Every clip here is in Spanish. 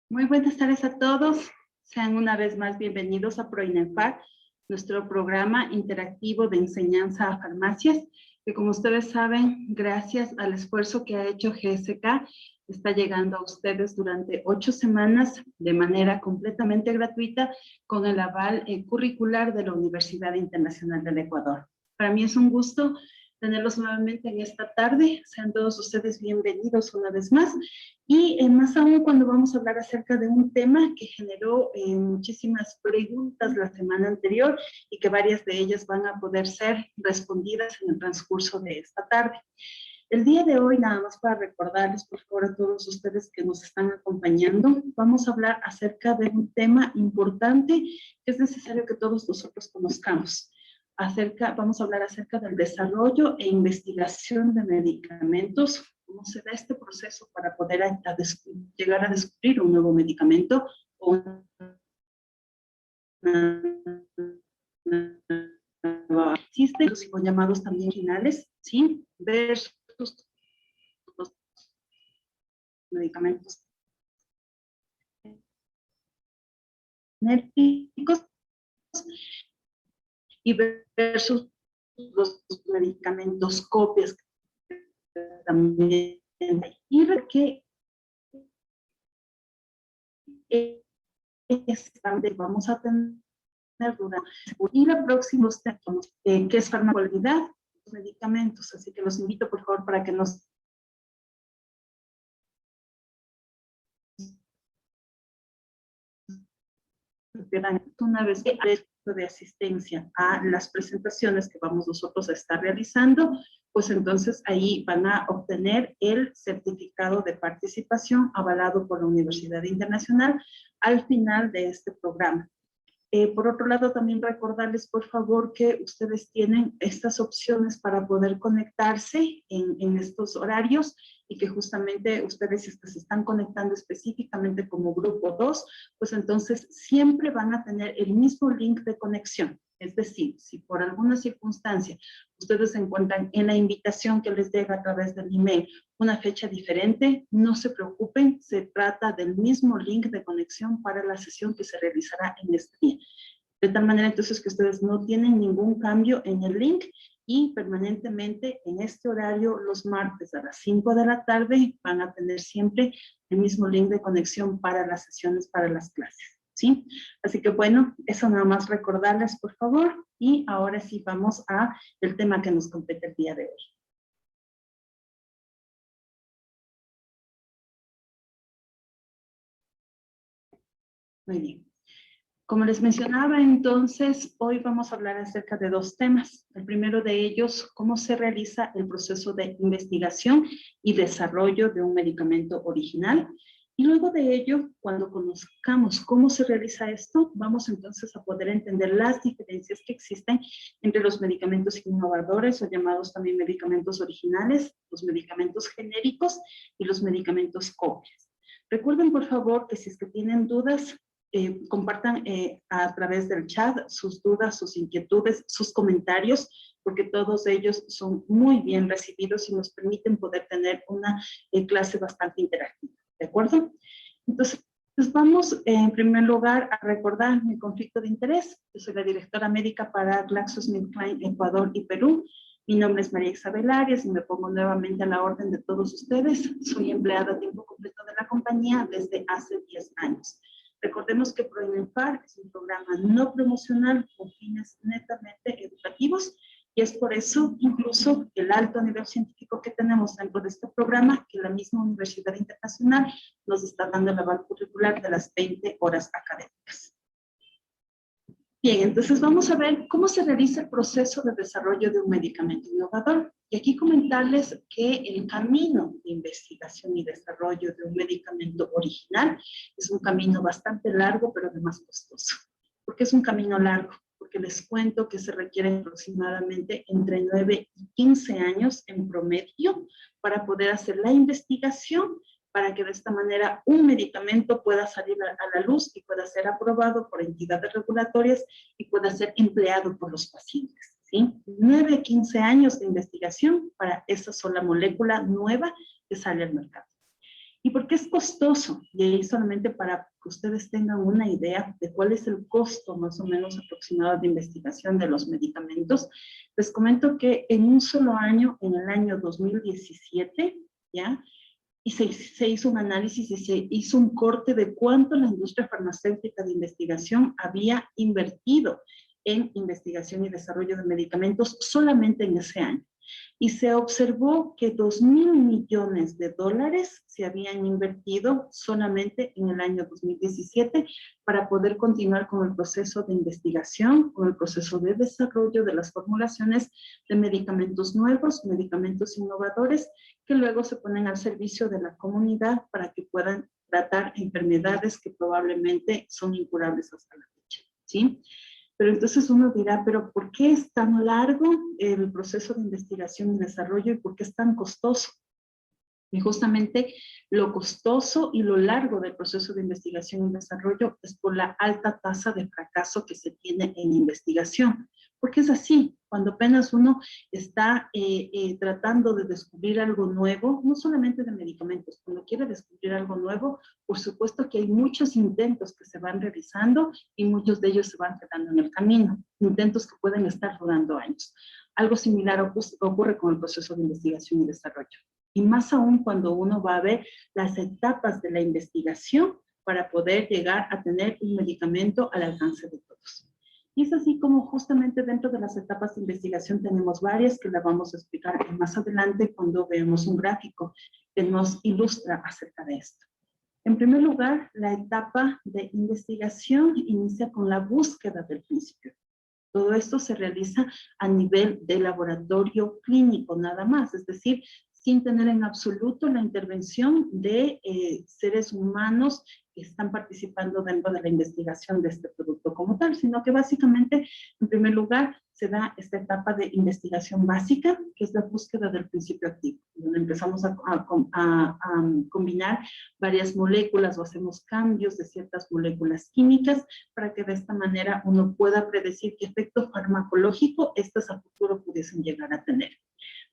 Muy buenas tardes a todos. Sean una vez más bienvenidos a ProINEFAR, nuestro programa interactivo de enseñanza a farmacias, que como ustedes saben, gracias al esfuerzo que ha hecho GSK, está llegando a ustedes durante 8 semanas de manera completamente gratuita con el aval curricular de la Universidad Internacional del Ecuador. Para mí es un gusto tenerlos nuevamente en esta tarde. Sean todos ustedes bienvenidos una vez más. Y más aún cuando vamos a hablar acerca de un tema que generó muchísimas preguntas la semana anterior y que varias de ellas van a poder ser respondidas en el transcurso de esta tarde. El día de hoy, nada más para recordarles, por favor, a todos ustedes que nos están acompañando, vamos a hablar acerca de un tema importante que es necesario que todos nosotros conozcamos. Vamos a hablar acerca del desarrollo e investigación de medicamentos, cómo se da este proceso para poder llegar a descubrir un nuevo medicamento o existen los llamados también finales, ¿sí? Versus los medicamentos genéricos y versus los medicamentos copias también. Y ver que vamos a tener duda. Y la próxima, que es farmacología, los medicamentos. Así que los invito, por favor, para que nos una vez de asistencia a las presentaciones que vamos nosotros a estar realizando, pues entonces ahí van a obtener el certificado de participación avalado por la Universidad Internacional al final de este programa. Por otro lado, también recordarles, por favor, que ustedes tienen estas opciones para poder conectarse en estos horarios y que justamente ustedes, si se están conectando específicamente como grupo 2, pues entonces siempre van a tener el mismo link de conexión. Es decir, si por alguna circunstancia ustedes se encuentran en la invitación que les llega a través del email una fecha diferente, no se preocupen, se trata del mismo link de conexión para la sesión que se realizará en este día. De tal manera entonces que ustedes no tienen ningún cambio en el link y permanentemente en este horario los martes a las 5 de la tarde van a tener siempre el mismo link de conexión para las sesiones, para las clases, ¿sí? Así que bueno, eso nada más recordarles por favor y ahora sí vamos a el tema que nos compete el día de hoy. Muy bien. Como les mencionaba, entonces, hoy vamos a hablar acerca de 2 temas. El primero de ellos, cómo se realiza el proceso de investigación y desarrollo de un medicamento original. Y luego de ello, cuando conozcamos cómo se realiza esto, vamos entonces a poder entender las diferencias que existen entre los medicamentos innovadores o llamados también medicamentos originales, los medicamentos genéricos y los medicamentos copias. Recuerden, por favor, que si es que tienen dudas, compartan a través del chat sus dudas, sus inquietudes, sus comentarios, porque todos ellos son muy bien recibidos y nos permiten poder tener una clase bastante interactiva, ¿de acuerdo? Entonces, pues vamos en primer lugar a recordar mi conflicto de interés. Yo soy la directora médica para GlaxoSmithKline Ecuador y Perú. Mi nombre es María Isabel Arias y me pongo nuevamente a la orden de todos ustedes. Soy empleada a tiempo completo de la compañía desde hace 10 años. Recordemos que ProINEFAR es un programa no promocional con fines netamente educativos y es por eso incluso el alto nivel científico que tenemos dentro de este programa que la misma Universidad Internacional nos está dando el aval curricular de las 20 horas académicas. Bien, entonces vamos a ver cómo se realiza el proceso de desarrollo de un medicamento innovador. Y aquí comentarles que el camino de investigación y desarrollo de un medicamento original es un camino bastante largo, pero además costoso. ¿Por qué es un camino largo? Porque les cuento que se requieren aproximadamente entre 9 y 15 años en promedio para poder hacer la investigación, para que de esta manera un medicamento pueda salir a la luz y pueda ser aprobado por entidades regulatorias y pueda ser empleado por los pacientes, ¿sí? 9 a 15 años de investigación para esa sola molécula nueva que sale al mercado. ¿Y por qué es costoso? Y ahí solamente para que ustedes tengan una idea de cuál es el costo más o menos aproximado de investigación de los medicamentos. Les comento que en un solo año, en el año 2017, ¿ya? Y se hizo un análisis y se hizo un corte de cuánto la industria farmacéutica de investigación había invertido en investigación y desarrollo de medicamentos solamente en ese año. Y se observó que 2.000 millones de dólares se habían invertido solamente en el año 2017 para poder continuar con el proceso de investigación, con el proceso de desarrollo de las formulaciones de medicamentos nuevos, medicamentos innovadores, que luego se ponen al servicio de la comunidad para que puedan tratar enfermedades que probablemente son incurables hasta la fecha, ¿sí? Pero entonces uno dirá, pero ¿por qué es tan largo el proceso de investigación y desarrollo y por qué es tan costoso? Y justamente lo costoso y lo largo del proceso de investigación y desarrollo es por la alta tasa de fracaso que se tiene en investigación. Porque es así, cuando apenas uno está tratando de descubrir algo nuevo, no solamente de medicamentos, cuando quiere descubrir algo nuevo, por supuesto que hay muchos intentos que se van realizando y muchos de ellos se van quedando en el camino, intentos que pueden estar durando años. Algo similar ocurre con el proceso de investigación y desarrollo. Y más aún cuando uno va a ver las etapas de la investigación para poder llegar a tener un medicamento al alcance de todos. Y es así como justamente dentro de las etapas de investigación tenemos varias que las vamos a explicar más adelante cuando veamos un gráfico que nos ilustra acerca de esto. En primer lugar, la etapa de investigación inicia con la búsqueda del principio. Todo esto se realiza a nivel de laboratorio clínico nada más, es decir, sin tener en absoluto la intervención de seres humanos que están participando dentro de la investigación de este producto como tal, sino que básicamente, en primer lugar, se da esta etapa de investigación básica, que es la búsqueda del principio activo, donde empezamos a combinar varias moléculas o hacemos cambios de ciertas moléculas químicas para que de esta manera uno pueda predecir qué efecto farmacológico estas a futuro pudiesen llegar a tener.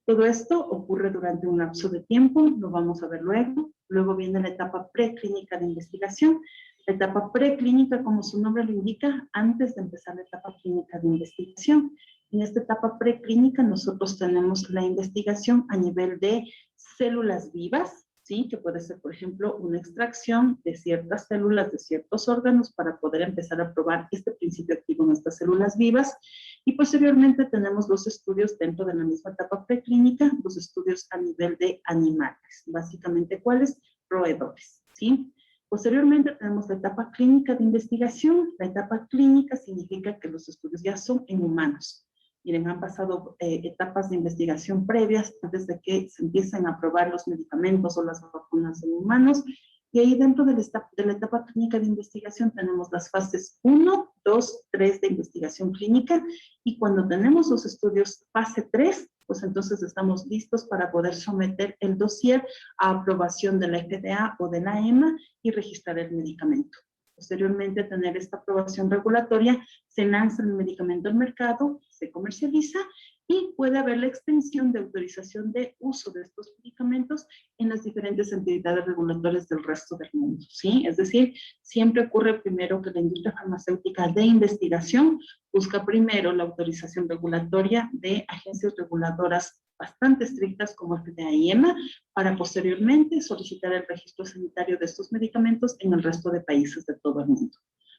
Todo esto ocurre durante un lapso de tiempo, lo vamos a ver luego. Luego viene la etapa preclínica de investigación. La etapa preclínica, como su nombre lo indica, antes de empezar la etapa clínica de investigación. En esta etapa preclínica nosotros tenemos la investigación a nivel de células vivas, ¿sí? Que puede ser, por ejemplo, una extracción de ciertas células, de ciertos órganos, para poder empezar a probar este principio activo en estas células vivas. Y posteriormente tenemos los estudios dentro de la misma etapa preclínica, los estudios a nivel de animales. Básicamente, ¿cuáles? Roedores, ¿sí? Posteriormente tenemos la etapa clínica de investigación. La etapa clínica significa que los estudios ya son en humanos. Miren, han pasado etapas de investigación previas antes de que se empiecen a probar los medicamentos o las vacunas en humanos. Y ahí dentro de la etapa clínica de investigación tenemos las fases 1, 2, 3 de investigación clínica. Y cuando tenemos los estudios fase 3, pues entonces estamos listos para poder someter el dossier a aprobación de la FDA o de la EMA y registrar el medicamento. Posteriormente a tener esta aprobación regulatoria, se lanza el medicamento al mercado, se comercializa y puede haber la extensión de autorización de uso de estos medicamentos en las diferentes entidades regulatorias del resto del mundo, ¿sí? Es decir, siempre ocurre primero que la industria farmacéutica de investigación busca primero la autorización regulatoria de agencias reguladoras bastante estrictas como FDA y EMA, para posteriormente solicitar el registro sanitario de estos medicamentos en el resto de países de todo el mundo.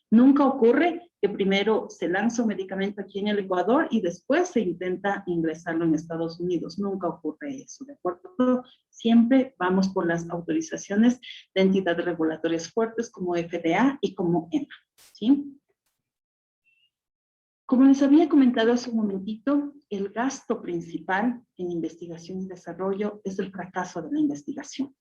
Nunca ocurre que primero se lanza un medicamento aquí en el Ecuador y después se intenta ingresarlo en Estados Unidos. Nunca ocurre eso, ¿de acuerdo? Siempre vamos por las autorizaciones de entidades regulatorias fuertes como FDA y como EMA, ¿sí? Como les había comentado hace un momentito, el gasto principal en investigación y desarrollo es el fracaso de la investigación.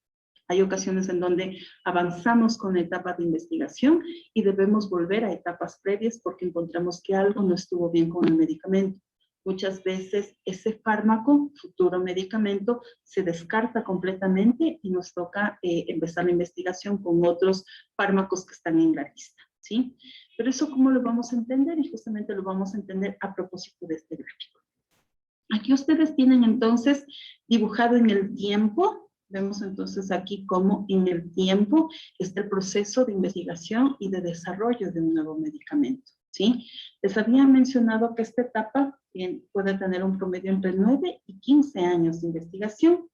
Hay ocasiones en donde avanzamos con la etapa de investigación y debemos volver a etapas previas porque encontramos que algo no estuvo bien con el medicamento. Muchas veces ese fármaco, futuro medicamento, se descarta completamente y nos toca empezar la investigación con otros fármacos que están en la lista, ¿sí? Pero eso, ¿cómo lo vamos a entender? Y justamente lo vamos a entender a propósito de este gráfico. Aquí ustedes tienen entonces dibujado en el tiempo, Vemos entonces aquí cómo en el tiempo está el proceso de investigación y de desarrollo de un nuevo medicamento, ¿sí? Les había mencionado que esta etapa puede tener un promedio entre 9 y 15 años de investigación.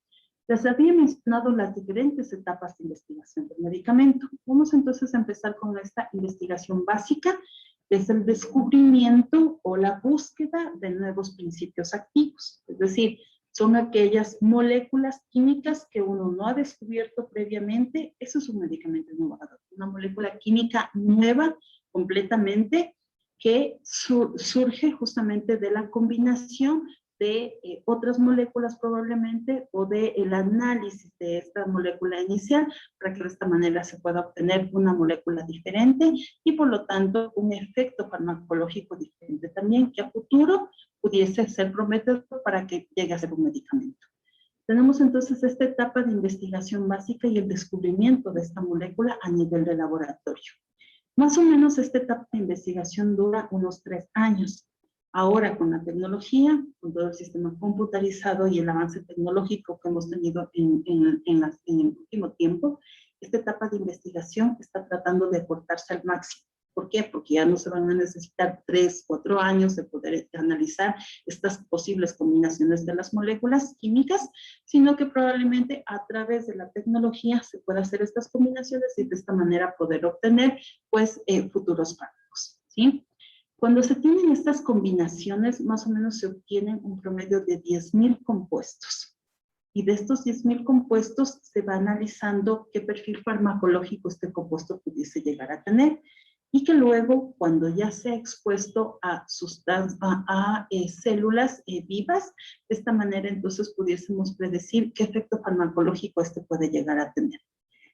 Les había mencionado las diferentes etapas de investigación del medicamento. Vamos entonces a empezar con esta investigación básica, que es el descubrimiento o la búsqueda de nuevos principios activos. Es decir, son aquellas moléculas químicas que uno no ha descubierto previamente. Eso es un medicamento innovador, una molécula química nueva completamente que surge justamente de la combinación de otras moléculas probablemente o del análisis de esta molécula inicial para que de esta manera se pueda obtener una molécula diferente y por lo tanto un efecto farmacológico diferente también que a futuro pudiese ser prometedor para que llegue a ser un medicamento. Tenemos entonces esta etapa de investigación básica y el descubrimiento de esta molécula a nivel de laboratorio. Más o menos esta etapa de investigación dura unos 3 años. Ahora con la tecnología, con todo el sistema computarizado y el avance tecnológico que hemos tenido en el último tiempo, esta etapa de investigación está tratando de acortarse al máximo. ¿Por qué? Porque ya no se van a necesitar 3, 4 años de poder analizar estas posibles combinaciones de las moléculas químicas, sino que probablemente a través de la tecnología se pueda hacer estas combinaciones y de esta manera poder obtener pues futuros fármacos, ¿sí? Cuando se tienen estas combinaciones, más o menos se obtienen un promedio de 10.000 compuestos. Y de estos 10.000 compuestos se va analizando qué perfil farmacológico este compuesto pudiese llegar a tener. Y que luego, cuando ya sea expuesto a células vivas, de esta manera entonces pudiésemos predecir qué efecto farmacológico este puede llegar a tener.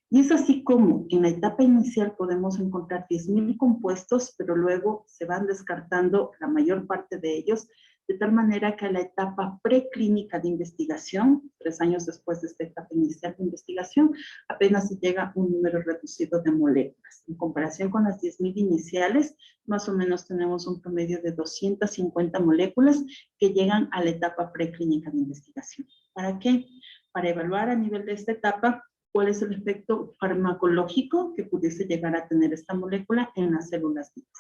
Y es así como en la etapa inicial podemos encontrar 10.000 compuestos, pero luego se van descartando la mayor parte de ellos, de tal manera que a la etapa preclínica de investigación, 3 años después de esta etapa inicial de investigación, apenas se llega un número reducido de moléculas. En comparación con las 10.000 iniciales, más o menos tenemos un promedio de 250 moléculas que llegan a la etapa preclínica de investigación. ¿Para qué? Para evaluar a nivel de esta etapa cuál es el efecto farmacológico que pudiese llegar a tener esta molécula en las células vivas.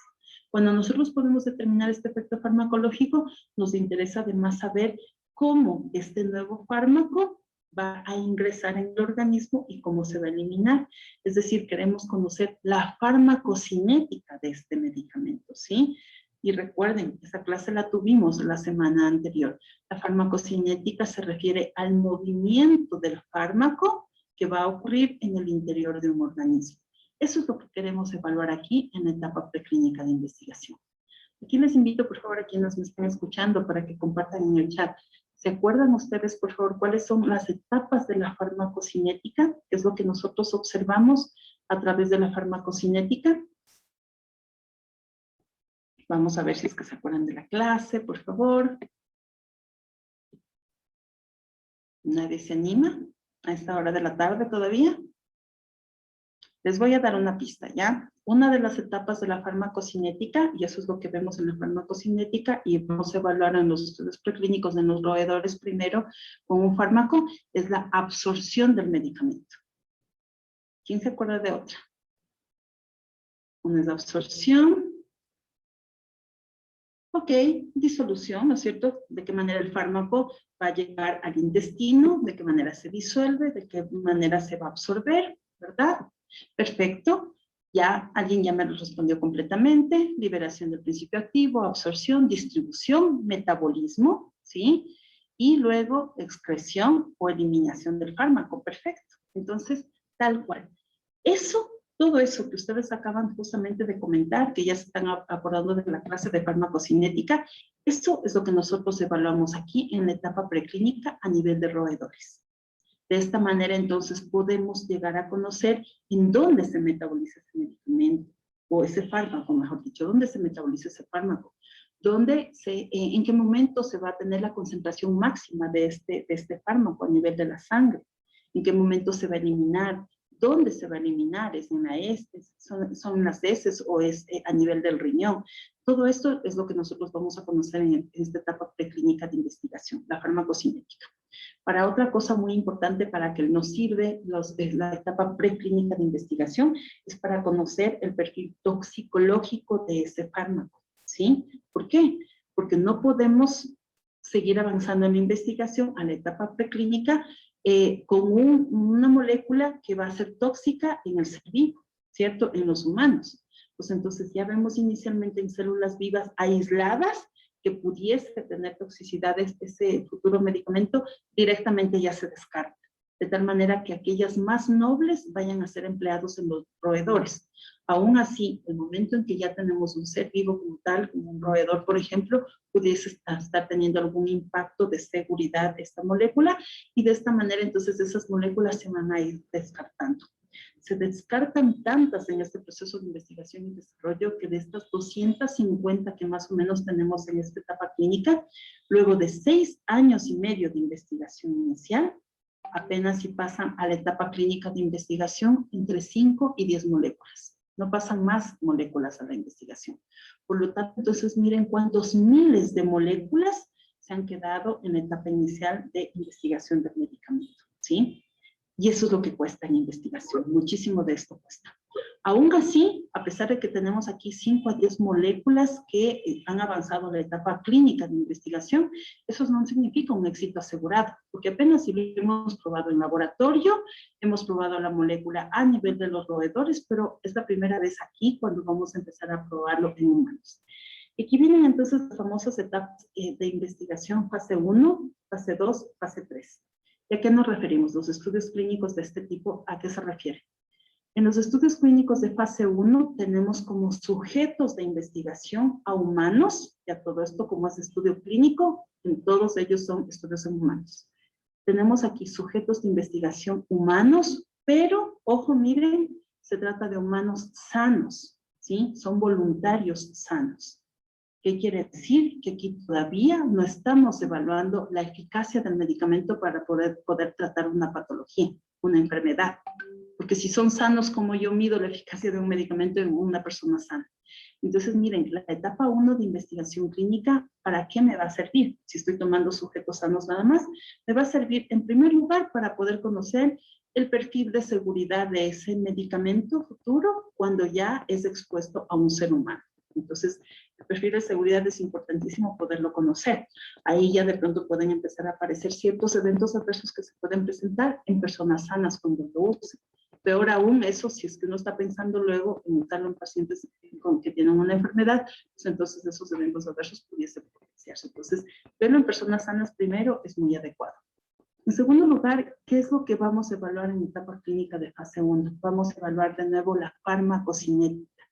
Cuando nosotros podemos determinar este efecto farmacológico, nos interesa además saber cómo este nuevo fármaco va a ingresar en el organismo y cómo se va a eliminar. Es decir, queremos conocer la farmacocinética de este medicamento, ¿sí? Y recuerden, esa clase la tuvimos la semana anterior. La farmacocinética se refiere al movimiento del fármaco que va a ocurrir en el interior de un organismo. Eso es lo que queremos evaluar aquí en la etapa preclínica de investigación. Aquí les invito, por favor, a quienes me estén escuchando para que compartan en el chat. ¿Se acuerdan ustedes, por favor, cuáles son las etapas de la farmacocinética? ¿Qué es lo que nosotros observamos a través de la farmacocinética? Vamos a ver si es que se acuerdan de la clase, por favor. ¿Nadie se anima a esta hora de la tarde todavía? Les voy a dar una pista, ¿ya? Una de las etapas de la farmacocinética, y eso es lo que vemos en la farmacocinética, y vamos a evaluar en los estudios preclínicos de los roedores primero con un fármaco, es la absorción del medicamento. ¿Quién se acuerda de otra? Una es la absorción. Ok, disolución, ¿no es cierto? De qué manera el fármaco va a llegar al intestino, de qué manera se disuelve, de qué manera se va a absorber, ¿verdad? Perfecto. Ya alguien ya me lo respondió completamente. Liberación del principio activo, absorción, distribución, metabolismo, ¿sí? Y luego excreción o eliminación del fármaco. Perfecto. Entonces, tal cual. Todo eso que ustedes acaban justamente de comentar, que ya se están acordando de la clase de farmacocinética, esto es lo que nosotros evaluamos aquí en la etapa preclínica a nivel de roedores. De esta manera, entonces, podemos llegar a conocer en dónde se metaboliza ese medicamento, o ese fármaco, mejor dicho, dónde se metaboliza ese fármaco, en qué momento se va a tener la concentración máxima de este fármaco a nivel de la sangre, en qué momento se va a eliminar, dónde se va a eliminar, es en la heces, son las heces o es a nivel del riñón. Todo esto es lo que nosotros vamos a conocer en esta etapa preclínica de investigación, la farmacocinética. Para otra cosa muy importante para que nos sirve la etapa preclínica de investigación es para conocer el perfil toxicológico de ese fármaco, ¿sí? ¿Por qué? Porque no podemos seguir avanzando en la investigación a la etapa preclínica con una molécula que va a ser tóxica en el ser vivo, ¿cierto? En los humanos. Pues entonces ya vemos inicialmente en células vivas aisladas que pudiese tener toxicidades ese futuro medicamento, directamente ya se descarta. De tal manera que aquellas más nobles vayan a ser empleados en los roedores. Aún así, el momento en que ya tenemos un ser vivo como tal, como un roedor, por ejemplo, pudiese estar teniendo algún impacto de seguridad esta molécula, y de esta manera entonces esas moléculas se van a ir descartando. Se descartan tantas en este proceso de investigación y desarrollo que de estas 250 que más o menos tenemos en esta etapa clínica, luego de 6 años y medio de investigación inicial, apenas si pasan a la etapa clínica de investigación entre 5 y 10 moléculas. No pasan más moléculas a la investigación. Por lo tanto, entonces miren cuántos miles de moléculas se han quedado en la etapa inicial de investigación del medicamento, ¿sí? Y eso es lo que cuesta en investigación, muchísimo de esto cuesta. Aún así, a pesar de que tenemos aquí 5 a 10 moléculas que han avanzado en la etapa clínica de investigación, eso no significa un éxito asegurado, porque apenas si lo hemos probado en laboratorio, hemos probado la molécula a nivel de los roedores, pero es la primera vez aquí cuando vamos a empezar a probarlo en humanos. Aquí vienen entonces las famosas etapas de investigación, fase 1, fase 2, fase 3. ¿Y a qué nos referimos? Los estudios clínicos de este tipo, ¿a qué se refiere? En los estudios clínicos de fase 1 tenemos como sujetos de investigación a humanos, ya todo esto como es estudio clínico, en todos ellos son estudios en humanos. Tenemos aquí sujetos de investigación humanos, pero, ojo, miren, se trata de humanos sanos, ¿sí? Son voluntarios sanos. ¿Qué quiere decir? Que aquí todavía no estamos evaluando la eficacia del medicamento para poder tratar una patología, una enfermedad. Porque si son sanos, como yo mido la eficacia de un medicamento en una persona sana. Entonces, miren, la etapa 1 de investigación clínica, ¿para qué me va a servir? Si estoy tomando sujetos sanos nada más, me va a servir en primer lugar para poder conocer el perfil de seguridad de ese medicamento futuro cuando ya es expuesto a un ser humano. Entonces, el perfil de seguridad es importantísimo poderlo conocer. Ahí ya de pronto pueden empezar a aparecer ciertos eventos adversos que se pueden presentar en personas sanas cuando lo usen. Peor aún eso, si es que uno está pensando luego en usarlo en pacientes que tienen una enfermedad, pues entonces esos eventos adversos pudiesen potenciarse. Entonces, verlo en personas sanas primero es muy adecuado. En segundo lugar, ¿qué es lo que vamos a evaluar en etapa clínica de fase 1? Vamos a evaluar de nuevo la farmacocinética,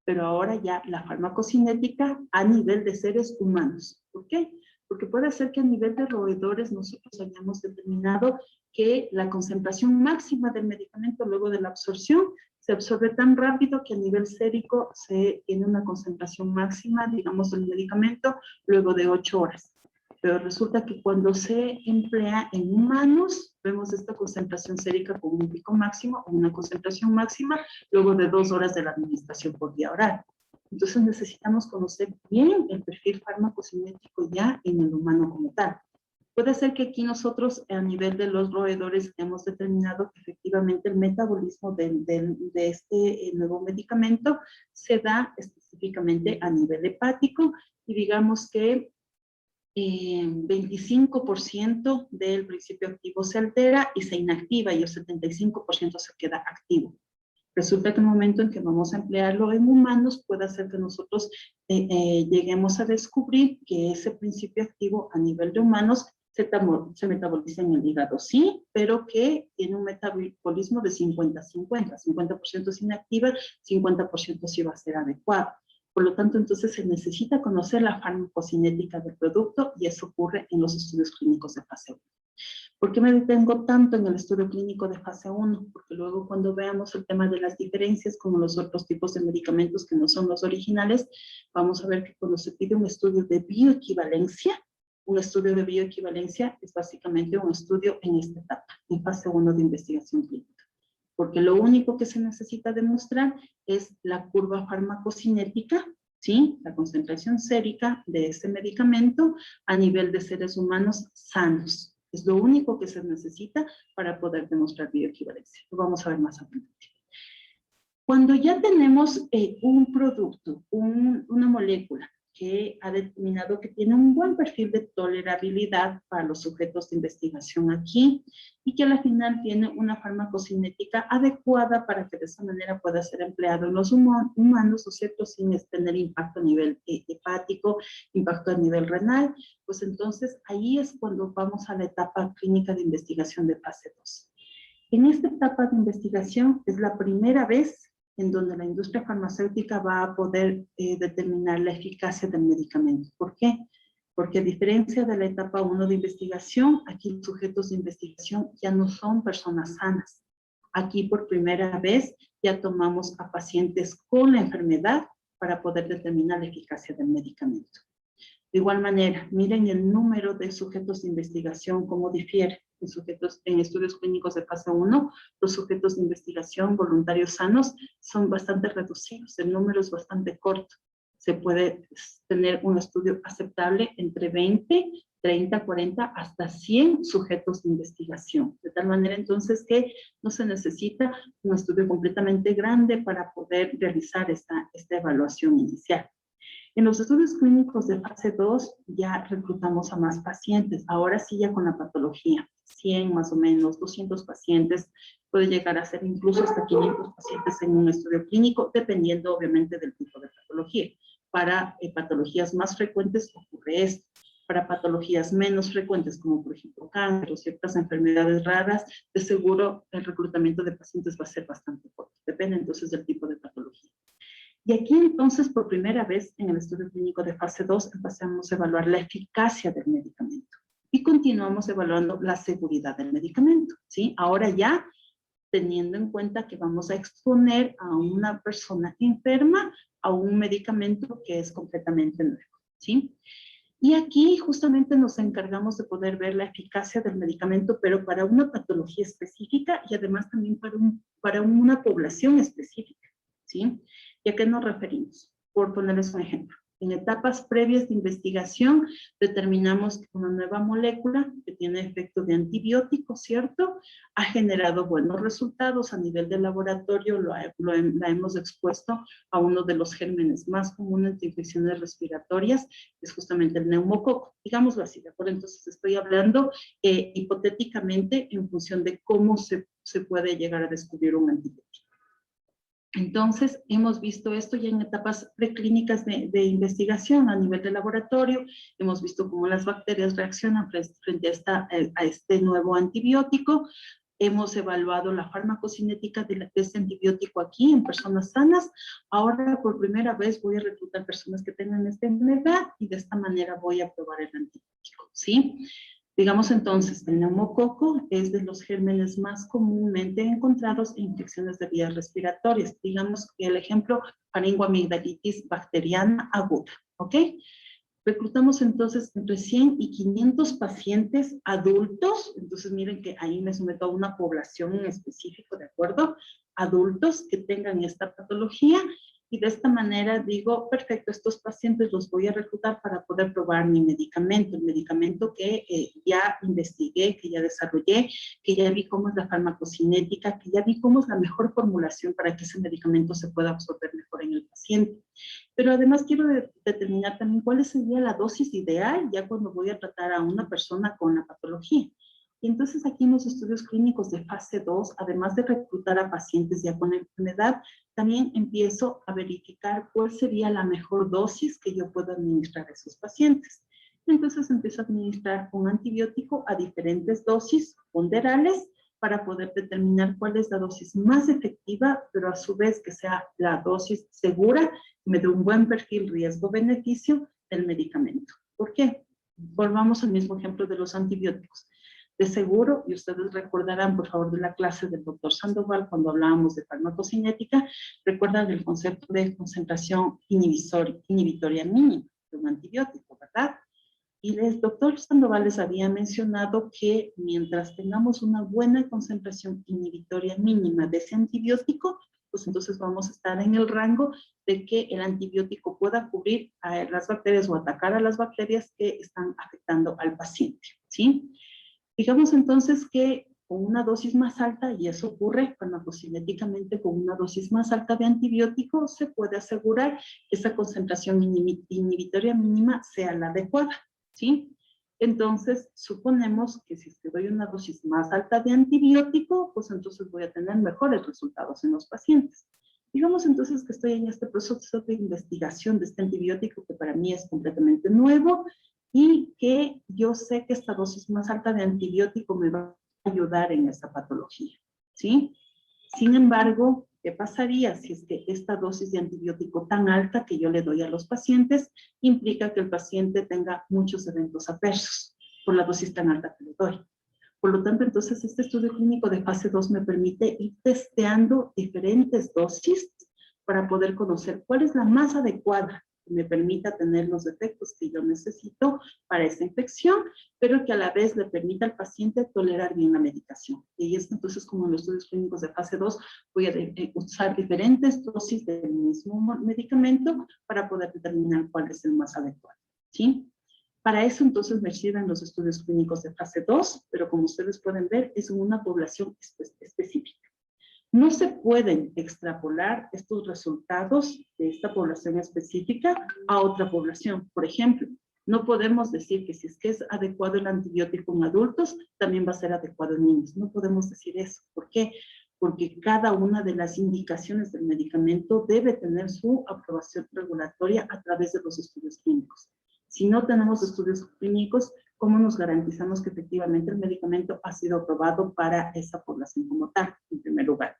pero ahora ya la farmacocinética a nivel de seres humanos. ¿Por qué? Porque puede ser que a nivel de roedores nosotros hayamos determinado que la concentración máxima del medicamento luego de la absorción se absorbe tan rápido que a nivel sérico se tiene una concentración máxima, digamos, del medicamento luego de 8 horas. Pero resulta que cuando se emplea en humanos, vemos esta concentración sérica con un pico máximo o una concentración máxima luego de 2 horas de la administración por vía oral. Entonces necesitamos conocer bien el perfil farmacocinético ya en el humano como tal. Puede ser que aquí nosotros a nivel de los roedores hemos determinado que efectivamente el metabolismo de este nuevo medicamento se da específicamente a nivel hepático y digamos que 25% del principio activo se altera y se inactiva y el 75% se queda activo. Resulta que en el momento en que vamos a emplearlo en humanos puede hacer que nosotros lleguemos a descubrir que ese principio activo a nivel de humanos se metaboliza en el hígado, sí, pero que tiene un metabolismo de 50-50, 50% es inactiva, 50% sí va a ser adecuado. Por lo tanto, entonces se necesita conocer la farmacocinética del producto y eso ocurre en los estudios clínicos de fase 1. ¿Por qué me detengo tanto en el estudio clínico de fase 1? Porque luego cuando veamos el tema de las diferencias con los otros tipos de medicamentos que no son los originales, vamos a ver que cuando se pide un estudio de bioequivalencia, un estudio de bioequivalencia es básicamente un estudio en esta etapa, en fase 1 de investigación clínica. Porque lo único que se necesita demostrar es la curva farmacocinética, ¿sí? La concentración sérica de ese medicamento a nivel de seres humanos sanos. Es lo único que se necesita para poder demostrar bioequivalencia. Lo vamos a ver más adelante. Cuando ya tenemos un producto, una molécula que ha determinado que tiene un buen perfil de tolerabilidad para los sujetos de investigación aquí y que al final tiene una farmacocinética adecuada para que de esa manera pueda ser empleado en los humanos, ¿no es cierto?, sin tener impacto a nivel hepático, impacto a nivel renal, pues entonces ahí es cuando vamos a la etapa clínica de investigación de fase 2. En esta etapa de investigación es la primera vez en donde la industria farmacéutica va a poder determinar la eficacia del medicamento. ¿Por qué? Porque a diferencia de la etapa 1 de investigación, aquí los sujetos de investigación ya no son personas sanas. Aquí por primera vez ya tomamos a pacientes con la enfermedad para poder determinar la eficacia del medicamento. De igual manera, miren el número de sujetos de investigación, cómo difiere. En estudios clínicos de fase 1, los sujetos de investigación voluntarios sanos son bastante reducidos, el número es bastante corto. Se puede tener un estudio aceptable entre 20, 30, 40, hasta 100 sujetos de investigación. De tal manera entonces que no se necesita un estudio completamente grande para poder realizar esta evaluación inicial. En los estudios clínicos de fase 2 ya reclutamos a más pacientes, ahora sí ya con la patología, 100 más o menos, 200 pacientes, puede llegar a ser incluso hasta 500 pacientes en un estudio clínico, dependiendo obviamente del tipo de patología. Para patologías más frecuentes ocurre esto, para patologías menos frecuentes, como por ejemplo cáncer o ciertas enfermedades raras, de seguro el reclutamiento de pacientes va a ser bastante corto, depende entonces del tipo de patología. Y aquí entonces, por primera vez en el estudio clínico de fase 2, empezamos a evaluar la eficacia del medicamento. Y continuamos evaluando la seguridad del medicamento, ¿sí? Ahora ya teniendo en cuenta que vamos a exponer a una persona enferma a un medicamento que es completamente nuevo, ¿sí? Y aquí justamente nos encargamos de poder ver la eficacia del medicamento, pero para una patología específica y además también para una población específica, ¿sí? ¿Y a qué nos referimos? Por ponerles un ejemplo. En etapas previas de investigación determinamos que una nueva molécula que tiene efecto de antibiótico, ¿cierto? Ha generado buenos resultados a nivel de laboratorio, la hemos expuesto a uno de los gérmenes más comunes de infecciones respiratorias, que es justamente el neumococo, digámoslo así, ¿de acuerdo? Entonces estoy hablando hipotéticamente en función de cómo se puede llegar a descubrir un antibiótico. Entonces, hemos visto esto ya en etapas preclínicas de investigación a nivel de laboratorio, hemos visto cómo las bacterias reaccionan frente a este nuevo antibiótico, hemos evaluado la farmacocinética de este antibiótico aquí en personas sanas, ahora por primera vez voy a reclutar personas que tengan esta enfermedad y de esta manera voy a probar el antibiótico, ¿sí? Digamos entonces, el neumococo es de los gérmenes más comúnmente encontrados en infecciones de vías respiratorias. Digamos que el ejemplo, faringoamigdalitis bacteriana aguda, ¿ok? Reclutamos entonces entre 100 y 500 pacientes adultos, entonces miren que ahí me someto a una población en específico, ¿de acuerdo? Adultos que tengan esta patología y de esta manera digo, perfecto, estos pacientes los voy a reclutar para poder probar mi medicamento, el medicamento que ya investigué, que ya desarrollé, que ya vi cómo es la farmacocinética, que ya vi cómo es la mejor formulación para que ese medicamento se pueda absorber mejor en el paciente. Pero además quiero determinar también cuál sería la dosis ideal ya cuando voy a tratar a una persona con la patología. Y entonces aquí en los estudios clínicos de fase 2, además de reclutar a pacientes ya con enfermedad, también empiezo a verificar cuál sería la mejor dosis que yo puedo administrar a esos pacientes. Entonces empiezo a administrar un antibiótico a diferentes dosis ponderales para poder determinar cuál es la dosis más efectiva, pero a su vez que sea la dosis segura, me dé un buen perfil riesgo-beneficio del medicamento. ¿Por qué? Volvamos al mismo ejemplo de los antibióticos. De seguro, y ustedes recordarán, por favor, de la clase del doctor Sandoval, cuando hablábamos de farmacocinética, recuerdan el concepto de concentración inhibitoria mínima de un antibiótico, ¿verdad? Y el doctor Sandoval les había mencionado que mientras tengamos una buena concentración inhibitoria mínima de ese antibiótico, pues entonces vamos a estar en el rango de que el antibiótico pueda cubrir a las bacterias o atacar a las bacterias que están afectando al paciente, ¿sí? Digamos entonces que con una dosis más alta, y eso ocurre farmacocinéticamente con una dosis más alta de antibiótico, se puede asegurar que esa concentración inhibitoria mínima sea la adecuada, ¿sí? Entonces, suponemos que si te doy una dosis más alta de antibiótico, pues entonces voy a tener mejores resultados en los pacientes. Digamos entonces que estoy en este proceso de investigación de este antibiótico que para mí es completamente nuevo y que yo sé que esta dosis más alta de antibiótico me va a ayudar en esta patología, ¿sí? Sin embargo, ¿qué pasaría si es que esta dosis de antibiótico tan alta que yo le doy a los pacientes implica que el paciente tenga muchos eventos adversos por la dosis tan alta que le doy? Por lo tanto, entonces, este estudio clínico de fase 2 me permite ir testeando diferentes dosis para poder conocer cuál es la más adecuada que me permita tener los efectos que yo necesito para esta infección, pero que a la vez le permita al paciente tolerar bien la medicación. Y es entonces como en los estudios clínicos de fase 2 voy a usar diferentes dosis del mismo medicamento para poder determinar cuál es el más adecuado, ¿sí? Para eso entonces me sirven los estudios clínicos de fase 2, pero como ustedes pueden ver, es en una población específica. No se pueden extrapolar estos resultados de esta población específica a otra población. Por ejemplo, no podemos decir que si es que es adecuado el antibiótico en adultos, también va a ser adecuado en niños. No podemos decir eso. ¿Por qué? Porque cada una de las indicaciones del medicamento debe tener su aprobación regulatoria a través de los estudios clínicos. Si no tenemos estudios clínicos, ¿cómo nos garantizamos que efectivamente el medicamento ha sido aprobado para esa población como tal, en primer lugar?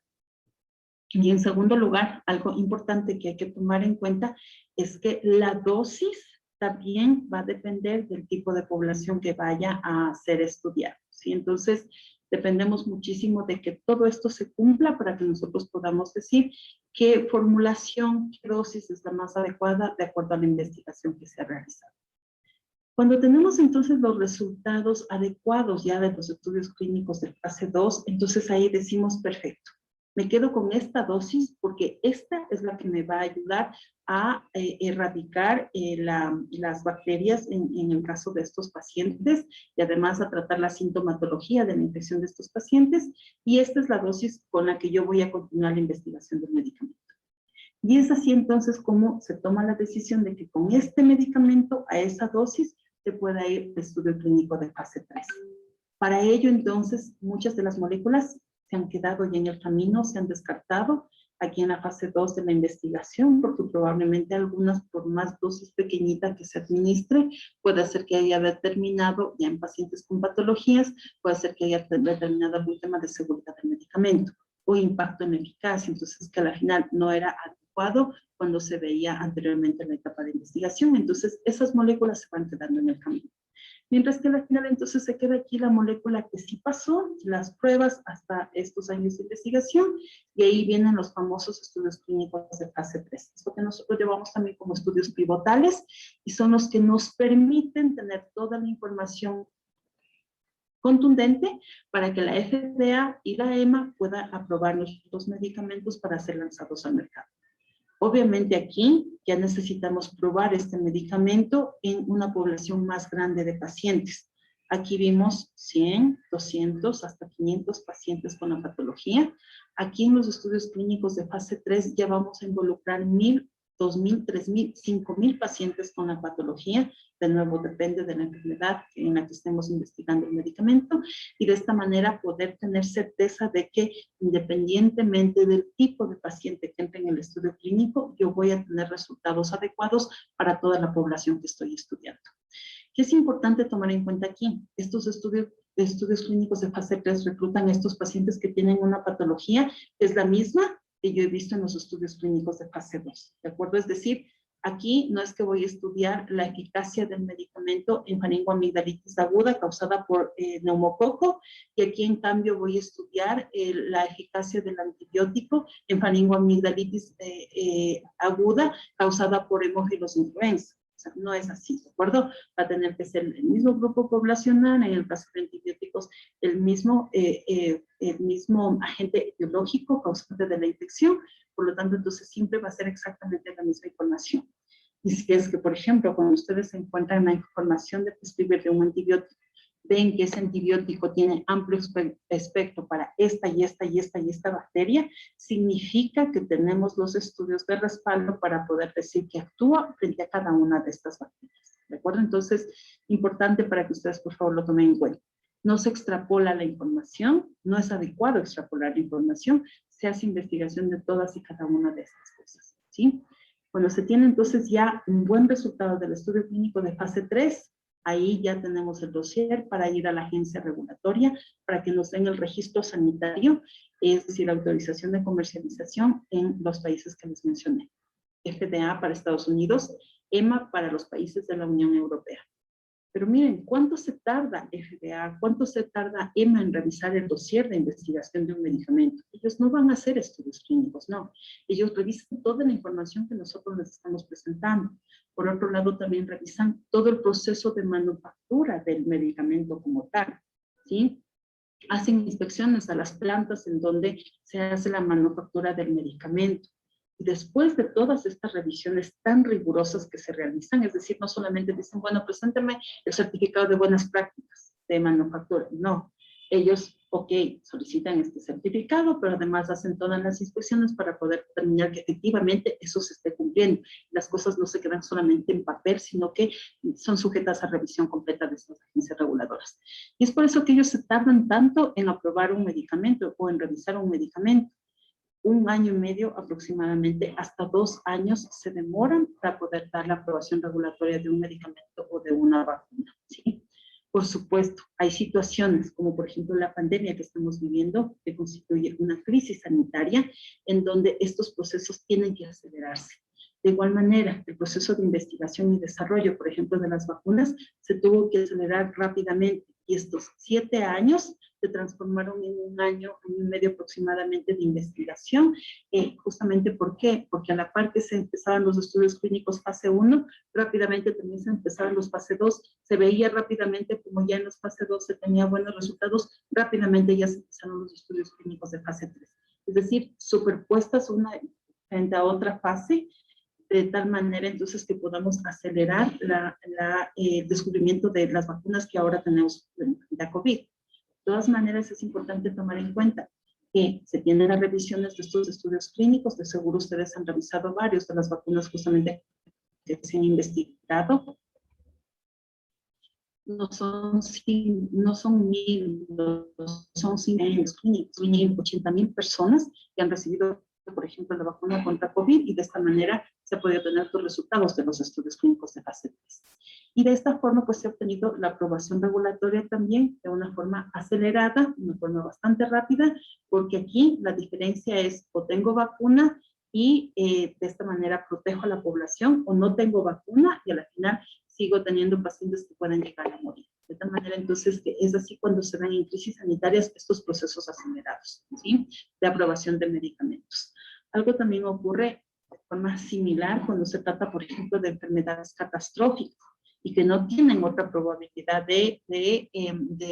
Y en segundo lugar, algo importante que hay que tomar en cuenta es que la dosis también va a depender del tipo de población que vaya a ser estudiado, ¿sí? Entonces, dependemos muchísimo de que todo esto se cumpla para que nosotros podamos decir qué formulación, qué dosis es la más adecuada de acuerdo a la investigación que se ha realizado. Cuando tenemos entonces los resultados adecuados ya de los estudios clínicos de fase 2, entonces ahí decimos, perfecto, me quedo con esta dosis porque esta es la que me va a ayudar a erradicar las bacterias en el caso de estos pacientes y además a tratar la sintomatología de la infección de estos pacientes, y esta es la dosis con la que yo voy a continuar la investigación del medicamento. Y es así entonces como se toma la decisión de que con este medicamento a esa dosis se pueda ir al estudio clínico de fase 3. Para ello entonces muchas de las moléculas se han quedado ya en el camino, se han descartado aquí en la fase 2 de la investigación, porque probablemente algunas, por más dosis pequeñita que se administre, puede ser que haya determinado, ya en pacientes con patologías, puede ser que haya determinado algún tema de seguridad del medicamento o impacto en eficacia, entonces que al final no era adecuado cuando se veía anteriormente en la etapa de investigación, entonces esas moléculas se van quedando en el camino. Mientras que al final entonces se queda aquí la molécula que sí pasó, las pruebas hasta estos años de investigación, y ahí vienen los famosos estudios clínicos de fase 3. Esto que nosotros llevamos también como estudios pivotales, y son los que nos permiten tener toda la información contundente para que la FDA y la EMA puedan aprobar los medicamentos para ser lanzados al mercado. Obviamente aquí ya necesitamos probar este medicamento en una población más grande de pacientes. Aquí vimos 100, 200, hasta 500 pacientes con la patología. Aquí en los estudios clínicos de fase 3 ya vamos a involucrar 1,000, 2,000, 3,000, 5,000 pacientes con la patología. De nuevo, depende de la enfermedad en la que estemos investigando el medicamento, y de esta manera poder tener certeza de que independientemente del tipo de paciente que entre en el estudio clínico, yo voy a tener resultados adecuados para toda la población que estoy estudiando. ¿Qué es importante tomar en cuenta aquí? Estos estudios clínicos de fase 3 reclutan a estos pacientes que tienen una patología que es la misma que yo he visto en los estudios clínicos de fase 2, ¿de acuerdo? Es decir, aquí no es que voy a estudiar la eficacia del medicamento en faringoamigdalitis aguda causada por neumococo, y aquí en cambio voy a estudiar la eficacia del antibiótico en faringoamigdalitis aguda causada por hemófilos influenza. O sea, no es así, ¿de acuerdo? Va a tener que ser el mismo grupo poblacional, en el caso de antibióticos, el mismo agente etiológico causante de la infección, por lo tanto, entonces siempre va a ser exactamente la misma información. Y si es que, por ejemplo, cuando ustedes encuentran la información de prescribir de un antibiótico ven que ese antibiótico tiene amplio espectro para esta y esta y esta y esta bacteria, significa que tenemos los estudios de respaldo para poder decir que actúa frente a cada una de estas bacterias. ¿De acuerdo? Entonces, importante para que ustedes, por favor, lo tomen en cuenta. No se extrapola la información, no es adecuado extrapolar la información, se hace investigación de todas y cada una de estas cosas, ¿sí? Cuando se tiene entonces ya un buen resultado del estudio clínico de fase 3, ahí ya tenemos el dossier para ir a la agencia regulatoria para que nos den el registro sanitario, es decir, la autorización de comercialización en los países que les mencioné. FDA para Estados Unidos, EMA para los países de la Unión Europea. Pero miren, ¿cuánto se tarda FDA, cuánto se tarda EMA en revisar el dossier de investigación de un medicamento? Ellos no van a hacer estudios clínicos, no. Ellos revisan toda la información que nosotros les estamos presentando. Por otro lado, también revisan todo el proceso de manufactura del medicamento como tal, ¿sí? Hacen inspecciones a las plantas en donde se hace la manufactura del medicamento. Y después de todas estas revisiones tan rigurosas que se realizan, es decir, no solamente dicen, bueno, preséntame el certificado de buenas prácticas de manufactura. No, ellos, ok, solicitan este certificado, pero además hacen todas las inspecciones para poder determinar que efectivamente eso se esté cumpliendo. Las cosas no se quedan solamente en papel, sino que son sujetas a revisión completa de estas agencias reguladoras. Y es por eso que ellos se tardan tanto en aprobar un medicamento o en revisar un medicamento. 1 año y medio aproximadamente, hasta 2 años se demoran para poder dar la aprobación regulatoria de un medicamento o de una vacuna, ¿sí? Por supuesto, hay situaciones como por ejemplo la pandemia que estamos viviendo, que constituye una crisis sanitaria en donde estos procesos tienen que acelerarse. De igual manera, el proceso de investigación y desarrollo, por ejemplo, de las vacunas, se tuvo que acelerar rápidamente y estos 7 años se transformaron en 1 año, 1 año y medio aproximadamente de investigación. Justamente, ¿por qué? Porque a la par que se empezaban los estudios clínicos fase 1, rápidamente también se empezaban los fase 2, se veía rápidamente como ya en los fase 2 se tenía buenos resultados, rápidamente ya se empezaron los estudios clínicos de fase 3. Es decir, superpuestas una frente a otra fase, de tal manera entonces que podamos acelerar el descubrimiento de las vacunas que ahora tenemos de COVID. De todas maneras, es importante tomar en cuenta que se tienen las revisiones de estos estudios clínicos. De seguro ustedes han revisado varios de las vacunas justamente que se han investigado. No son 1,000, son 100 clínicos, 80,000 personas que han recibido, por ejemplo, la vacuna contra COVID, y de esta manera se ha podido tener los resultados de los estudios clínicos de fase 3. Y de esta forma, pues, se ha obtenido la aprobación regulatoria también de una forma acelerada, de una forma bastante rápida, porque aquí la diferencia es o tengo vacuna y de esta manera protejo a la población, o no tengo vacuna y al final sigo teniendo pacientes que pueden llegar a morir. De tal manera, entonces, que es así cuando se ven en crisis sanitarias estos procesos acelerados, ¿sí? De aprobación de medicamentos. Algo también ocurre de forma similar cuando se trata, por ejemplo, de enfermedades catastróficas y que no tienen otra probabilidad de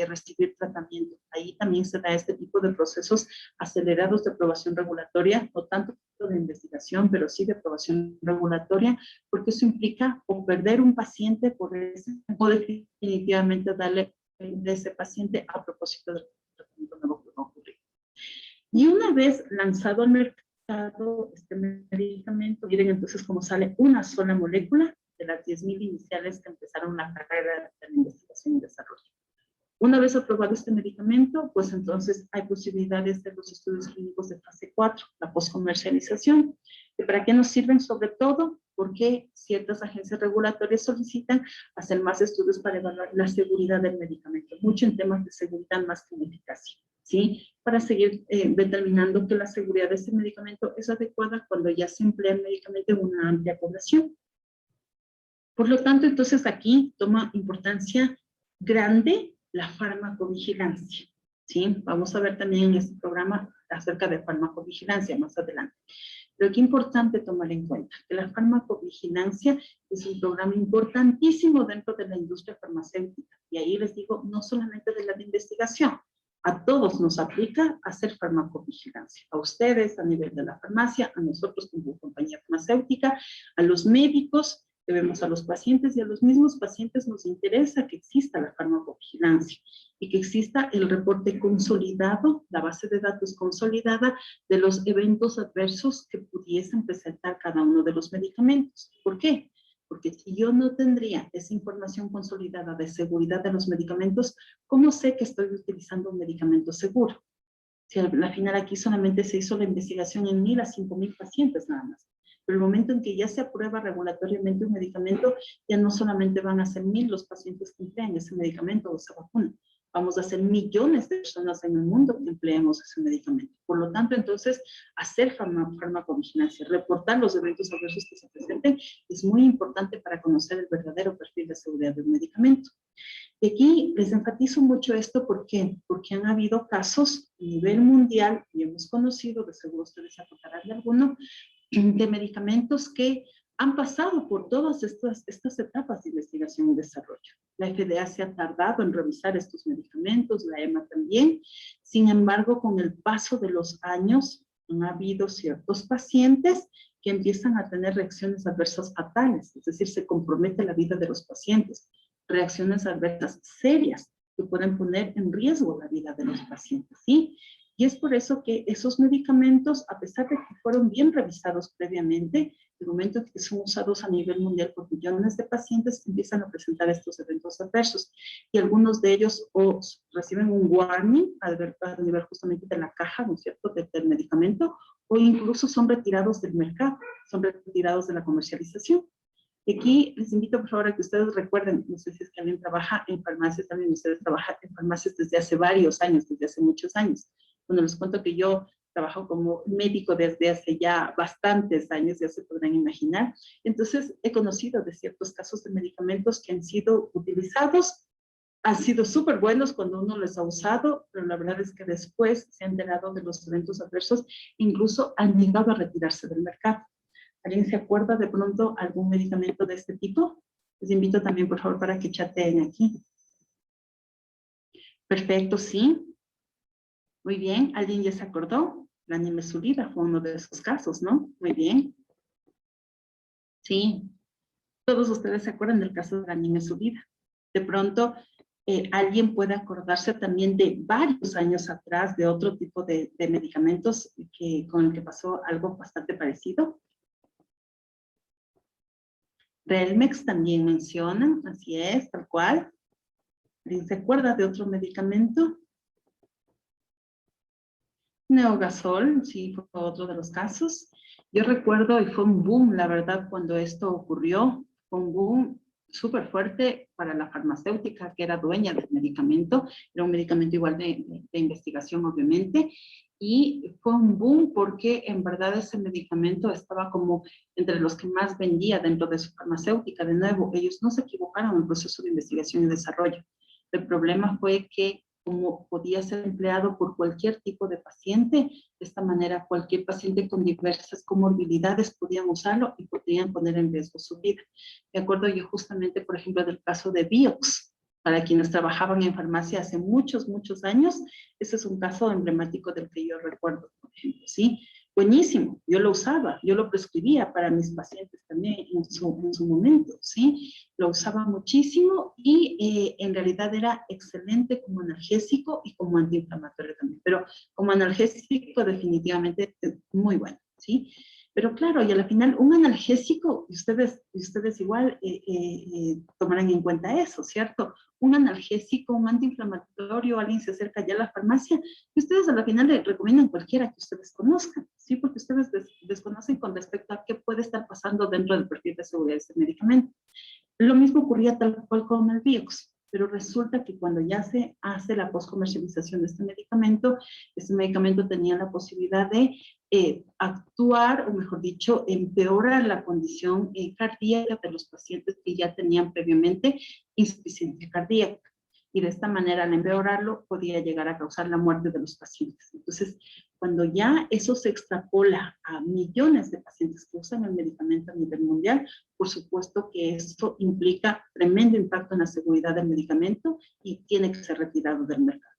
recibir tratamiento. Ahí también se da este tipo de procesos acelerados de aprobación regulatoria, no tanto de investigación, pero sí de aprobación regulatoria, porque eso implica o perder un paciente por ese, o definitivamente darle de ese paciente a propósito del tratamiento nuevo que va a ocurrir. Y una vez lanzado al mercado este medicamento, miren entonces cómo sale una sola molécula de las 10,000 iniciales que empezaron la carrera de la investigación y desarrollo. Una vez aprobado este medicamento, pues entonces hay posibilidades de los estudios clínicos de fase 4, la poscomercialización. ¿Para qué nos sirven? Sobre todo porque ciertas agencias regulatorias solicitan hacer más estudios para evaluar la seguridad del medicamento, mucho en temas de seguridad más que en eficacia, ¿sí? Para seguir determinando que la seguridad de este medicamento es adecuada cuando ya se emplea el medicamento en una amplia población. Por lo tanto, entonces aquí toma importancia grande la farmacovigilancia, ¿sí? Vamos a ver también en este programa acerca de farmacovigilancia más adelante. Pero qué importante tomar en cuenta que la farmacovigilancia es un programa importantísimo dentro de la industria farmacéutica. Y ahí les digo, no solamente de la de investigación, a todos nos aplica hacer farmacovigilancia. A ustedes a nivel de la farmacia, a nosotros como compañía farmacéutica, a los médicos, Vemos a los pacientes y a los mismos pacientes nos interesa que exista la farmacovigilancia y que exista el reporte consolidado, la base de datos consolidada de los eventos adversos que pudiesen presentar cada uno de los medicamentos. ¿Por qué? Porque si yo no tendría esa información consolidada de seguridad de los medicamentos, ¿cómo sé que estoy utilizando un medicamento seguro? Si al final aquí solamente se hizo la investigación en 1,000 a 5,000 pacientes nada más. Pero el momento en que ya se aprueba regulatoriamente un medicamento, ya no solamente van a ser 1,000 los pacientes que emplean ese medicamento o esa vacuna. Vamos a ser millones de personas en el mundo que empleemos ese medicamento. Por lo tanto, entonces, hacer farmacovigilancia, reportar los eventos adversos que se presenten, es muy importante para conocer el verdadero perfil de seguridad del medicamento. Y aquí les enfatizo mucho esto, ¿por qué? Porque han habido casos a nivel mundial, y hemos conocido, de seguro ustedes se acordarán de alguno, de medicamentos que han pasado por todas estas etapas de investigación y desarrollo. La FDA se ha tardado en revisar estos medicamentos, la EMA también. Sin embargo, con el paso de los años, han habido ciertos pacientes que empiezan a tener reacciones adversas fatales, es decir, se compromete la vida de los pacientes. Reacciones adversas serias que pueden poner en riesgo la vida de los pacientes, ¿sí? Y es por eso que esos medicamentos, a pesar de que fueron bien revisados previamente, el momento en que son usados a nivel mundial por millones de pacientes, empiezan a presentar estos eventos adversos. Y algunos de ellos o reciben un warning a nivel justamente de la caja, ¿no es cierto?, del medicamento, o incluso son retirados del mercado, son retirados de la comercialización. Y aquí les invito, por favor, a que ustedes recuerden, no sé si es que alguien trabaja en farmacias, también ustedes trabajan en farmacias desde hace varios años, desde hace muchos años. Bueno, les cuento que yo trabajo como médico desde hace ya bastantes años, ya se podrán imaginar. Entonces, he conocido de ciertos casos de medicamentos que han sido utilizados, han sido súper buenos cuando uno los ha usado, pero la verdad es que después se han enterado de los eventos adversos, incluso han llegado a retirarse del mercado. ¿Alguien se acuerda de pronto algún medicamento de este tipo? Les invito también, por favor, para que chateen aquí. Perfecto, sí. Muy bien, ¿alguien ya se acordó? La nimesulida fue uno de esos casos, ¿no? Muy bien. Sí, todos ustedes se acuerdan del caso de la nimesulida. De pronto, alguien puede acordarse también de varios años atrás de otro tipo de medicamentos con el que pasó algo bastante parecido. Relmex también mencionan, así es, tal cual. ¿Alguien se acuerda de otro medicamento? Neogasol, sí, fue otro de los casos. Yo recuerdo, y fue un boom, la verdad, cuando esto ocurrió, fue un boom súper fuerte para la farmacéutica que era dueña del medicamento, era un medicamento igual de investigación, obviamente, y fue un boom porque en verdad ese medicamento estaba como entre los que más vendía dentro de su farmacéutica. De nuevo, ellos no se equivocaron en el proceso de investigación y desarrollo. El problema fue que como podía ser empleado por cualquier tipo de paciente, de esta manera cualquier paciente con diversas comorbilidades podían usarlo y podrían poner en riesgo su vida. Me acuerdo yo justamente, por ejemplo, del caso de Vioxx, para quienes trabajaban en farmacia hace muchos, muchos años, ese es un caso emblemático del que yo recuerdo, por ejemplo, ¿sí? Buenísimo, yo lo usaba, yo lo prescribía para mis pacientes también en su momento, ¿sí? Lo usaba muchísimo y en realidad era excelente como analgésico y como antiinflamatorio también, pero como analgésico definitivamente muy bueno, ¿sí? Pero claro, y a la final un analgésico, y ustedes igual tomarán en cuenta eso, ¿cierto? Un analgésico, un antiinflamatorio, alguien se acerca ya a la farmacia, y ustedes a la final le recomiendan cualquiera que ustedes conozcan, ¿sí? Porque ustedes desconocen con respecto a qué puede estar pasando dentro del perfil de seguridad de este medicamento. Lo mismo ocurría tal cual con el Vioxx, pero resulta que cuando ya se hace la postcomercialización de este medicamento tenía la posibilidad de actuar, o mejor dicho, empeorar la condición cardíaca de los pacientes que ya tenían previamente insuficiencia cardíaca. Y de esta manera, al empeorarlo, podía llegar a causar la muerte de los pacientes. Entonces, cuando ya eso se extrapola a millones de pacientes que usan el medicamento a nivel mundial, por supuesto que esto implica tremendo impacto en la seguridad del medicamento y tiene que ser retirado del mercado.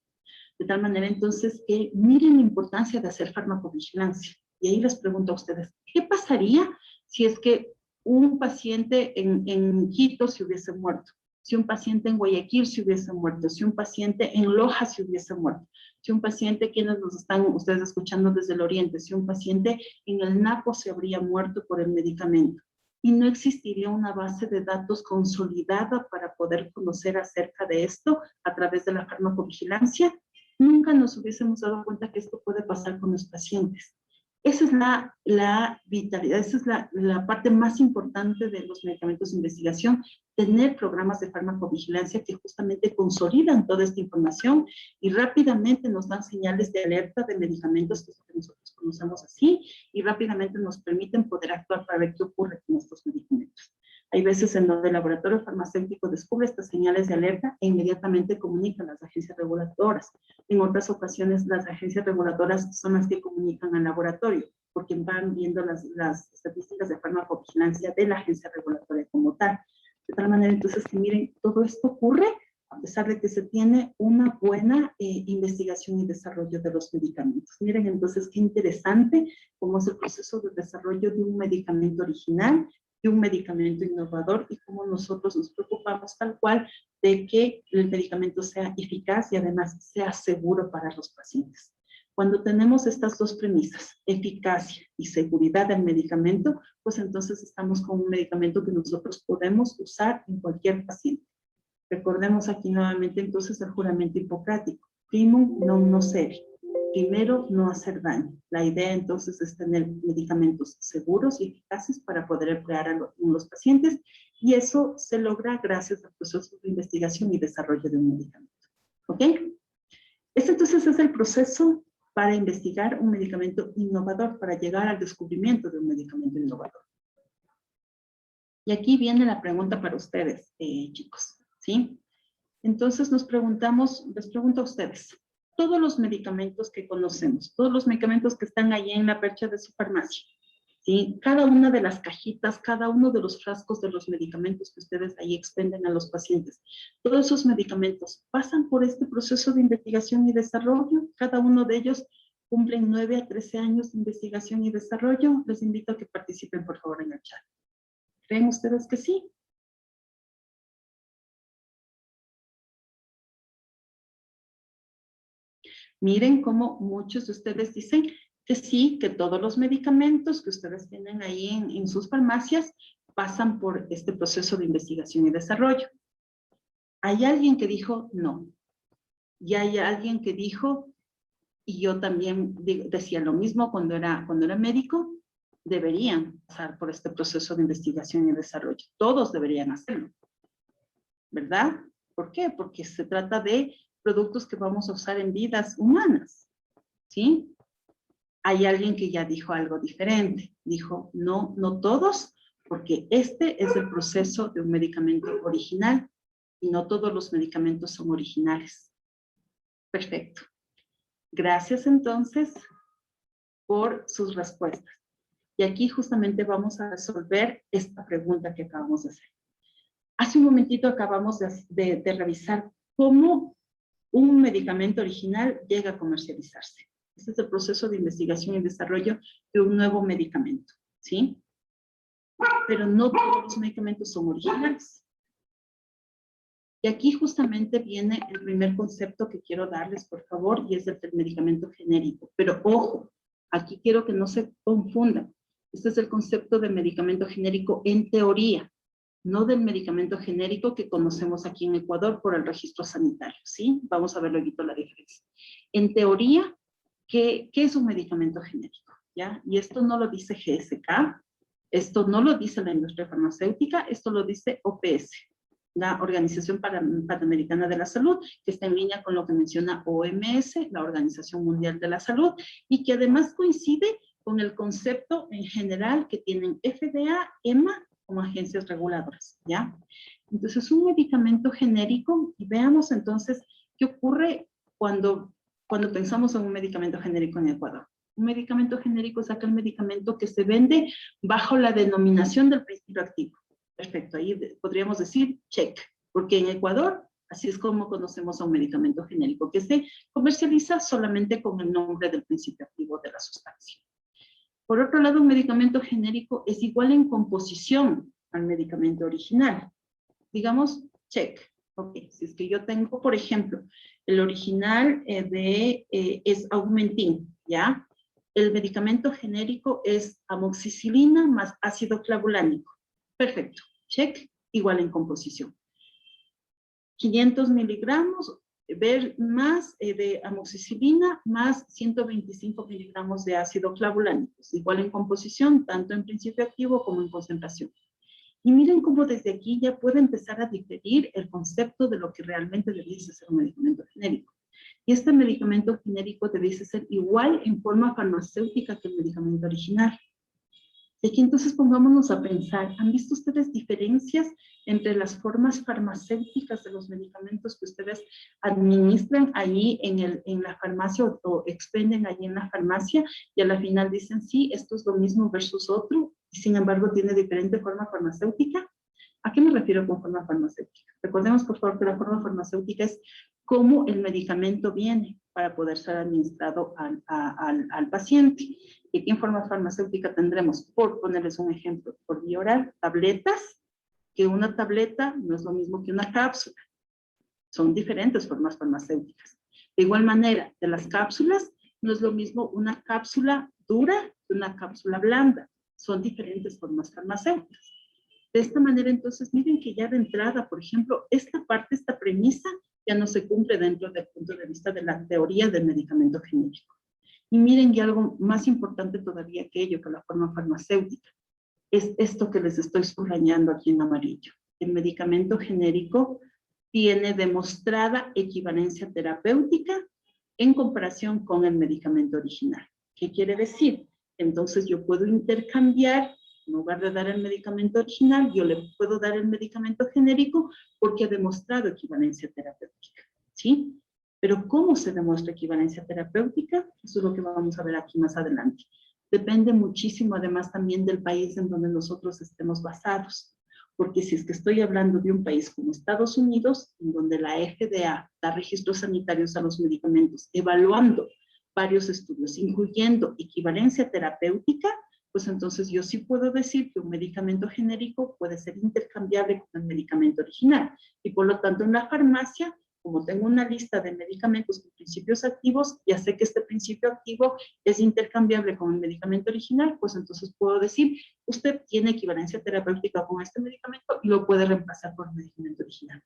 De tal manera, entonces, que miren la importancia de hacer farmacovigilancia. Y ahí les pregunto a ustedes, ¿qué pasaría si es que un paciente en Quito se hubiese muerto, si un paciente en Guayaquil se hubiese muerto, si un paciente en Loja se hubiese muerto, si un paciente, quienes nos están ustedes escuchando desde el oriente, si un paciente en el Napo se habría muerto por el medicamento. Y no existiría una base de datos consolidada para poder conocer acerca de esto a través de la farmacovigilancia, nunca nos hubiésemos dado cuenta que esto puede pasar con los pacientes. Esa es la vitalidad, esa es la parte más importante de los medicamentos de investigación, tener programas de farmacovigilancia que justamente consolidan toda esta información y rápidamente nos dan señales de alerta de medicamentos, que es lo que nosotros conocemos así, y rápidamente nos permiten poder actuar para ver qué ocurre con estos medicamentos. Hay veces en donde el laboratorio farmacéutico descubre estas señales de alerta e inmediatamente comunica a las agencias reguladoras. En otras ocasiones, las agencias reguladoras son las que comunican al laboratorio, porque van viendo las estadísticas de farmacovigilancia de la agencia regulatoria como tal. De tal manera, entonces, que miren, todo esto ocurre a pesar de que se tiene una buena investigación y desarrollo de los medicamentos. Miren, entonces, qué interesante cómo es el proceso de desarrollo de un medicamento original, de un medicamento innovador y cómo nosotros nos preocupamos tal cual de que el medicamento sea eficaz y además sea seguro para los pacientes. Cuando tenemos estas dos premisas, eficacia y seguridad del medicamento, pues entonces estamos con un medicamento que nosotros podemos usar en cualquier paciente. Recordemos aquí nuevamente entonces el juramento hipocrático. Primum non nocere. Primero, no hacer daño. La idea entonces es tener medicamentos seguros y eficaces para poder emplear en los pacientes y eso se logra gracias al proceso de investigación y desarrollo de un medicamento. ¿Ok? Este entonces es el proceso para investigar un medicamento innovador, para llegar al descubrimiento de un medicamento innovador. Y aquí viene la pregunta para ustedes, chicos, ¿sí? Entonces les pregunto a ustedes, todos los medicamentos que conocemos, todos los medicamentos que están ahí en la percha de su farmacia, ¿sí? Cada una de las cajitas, cada uno de los frascos de los medicamentos que ustedes ahí expenden a los pacientes, todos esos medicamentos pasan por este proceso de investigación y desarrollo, cada uno de ellos cumplen 9 a 13 años de investigación y desarrollo. Les invito a que participen por favor en el chat. ¿Creen ustedes que sí? Miren cómo muchos de ustedes dicen que sí, que todos los medicamentos que ustedes tienen ahí en sus farmacias pasan por este proceso de investigación y desarrollo. Hay alguien que dijo no. Y hay alguien que dijo, y yo también decía lo mismo cuando era médico, deberían pasar por este proceso de investigación y desarrollo. Todos deberían hacerlo. ¿Verdad? ¿Por qué? Porque se trata de productos que vamos a usar en vidas humanas, ¿sí? Hay alguien que ya dijo algo diferente. Dijo, no, no todos, porque este es el proceso de un medicamento original y no todos los medicamentos son originales. Perfecto. Gracias entonces por sus respuestas. Y aquí justamente vamos a resolver esta pregunta que acabamos de hacer. Hace un momentito acabamos de revisar cómo un medicamento original llega a comercializarse. Este es el proceso de investigación y desarrollo de un nuevo medicamento, ¿sí? Pero no todos los medicamentos son originales. Y aquí justamente viene el primer concepto que quiero darles, por favor, y es el del medicamento genérico. Pero ojo, aquí quiero que no se confundan. Este es el concepto de medicamento genérico en teoría, no del medicamento genérico que conocemos aquí en Ecuador por el registro sanitario, ¿sí? Vamos a ver luego la diferencia. En teoría, ¿qué es un medicamento genérico? ¿Ya? Y esto no lo dice GSK, esto no lo dice la industria farmacéutica, esto lo dice OPS, la Organización Panamericana de la Salud, que está en línea con lo que menciona OMS, la Organización Mundial de la Salud, y que además coincide con el concepto en general que tienen FDA, EMA, como agencias reguladoras, ¿ya? Entonces, un medicamento genérico, y veamos entonces qué ocurre cuando pensamos en un medicamento genérico en Ecuador. Un medicamento genérico es aquel medicamento que se vende bajo la denominación del principio activo. Perfecto, ahí podríamos decir check, porque en Ecuador así es como conocemos a un medicamento genérico, que se comercializa solamente con el nombre del principio activo de la sustancia. Por otro lado, un medicamento genérico es igual en composición al medicamento original. Digamos, check. Ok, si es que yo tengo, por ejemplo, el original es Augmentin, ¿ya? El medicamento genérico es amoxicilina más ácido clavulánico. Perfecto, check, igual en composición. 500 miligramos más de amoxicilina más 125 miligramos de ácido clavulánico. Igual en composición, tanto en principio activo como en concentración. Y miren cómo desde aquí ya puede empezar a diferir el concepto de lo que realmente debiese ser un medicamento genérico. Y este medicamento genérico debiese ser igual en forma farmacéutica que el medicamento original. Y aquí entonces pongámonos a pensar, ¿han visto ustedes diferencias entre las formas farmacéuticas de los medicamentos que ustedes administran ahí en la farmacia o expenden ahí en la farmacia y a la final dicen, sí, esto es lo mismo versus otro, y sin embargo tiene diferente forma farmacéutica? ¿A qué me refiero con forma farmacéutica? Recordemos, por favor, que la forma farmacéutica es cómo el medicamento viene para poder ser administrado al paciente. ¿Y qué forma farmacéutica tendremos? Por ponerles un ejemplo, por vía oral, tabletas, que una tableta no es lo mismo que una cápsula. Son diferentes formas farmacéuticas. De igual manera, de las cápsulas, no es lo mismo una cápsula dura que una cápsula blanda. Son diferentes formas farmacéuticas. De esta manera, entonces, miren que ya de entrada, por ejemplo, esta parte, esta premisa, ya no se cumple dentro del punto de vista de la teoría del medicamento genérico. Y miren, y algo más importante todavía que ello, que la forma farmacéutica, es esto que les estoy subrayando aquí en amarillo. El medicamento genérico tiene demostrada equivalencia terapéutica en comparación con el medicamento original. ¿Qué quiere decir? Entonces yo puedo intercambiar, en lugar de dar el medicamento original, yo le puedo dar el medicamento genérico porque ha demostrado equivalencia terapéutica, ¿sí? Pero ¿cómo se demuestra equivalencia terapéutica? Eso es lo que vamos a ver aquí más adelante. Depende muchísimo, además, también del país en donde nosotros estemos basados. Porque si es que estoy hablando de un país como Estados Unidos, en donde la FDA da registros sanitarios a los medicamentos, evaluando varios estudios, incluyendo equivalencia terapéutica, pues entonces yo sí puedo decir que un medicamento genérico puede ser intercambiable con el medicamento original. Y por lo tanto, en la farmacia, como tengo una lista de medicamentos con principios activos, ya sé que este principio activo es intercambiable con el medicamento original, pues entonces puedo decir, usted tiene equivalencia terapéutica con este medicamento y lo puede reemplazar por el medicamento original.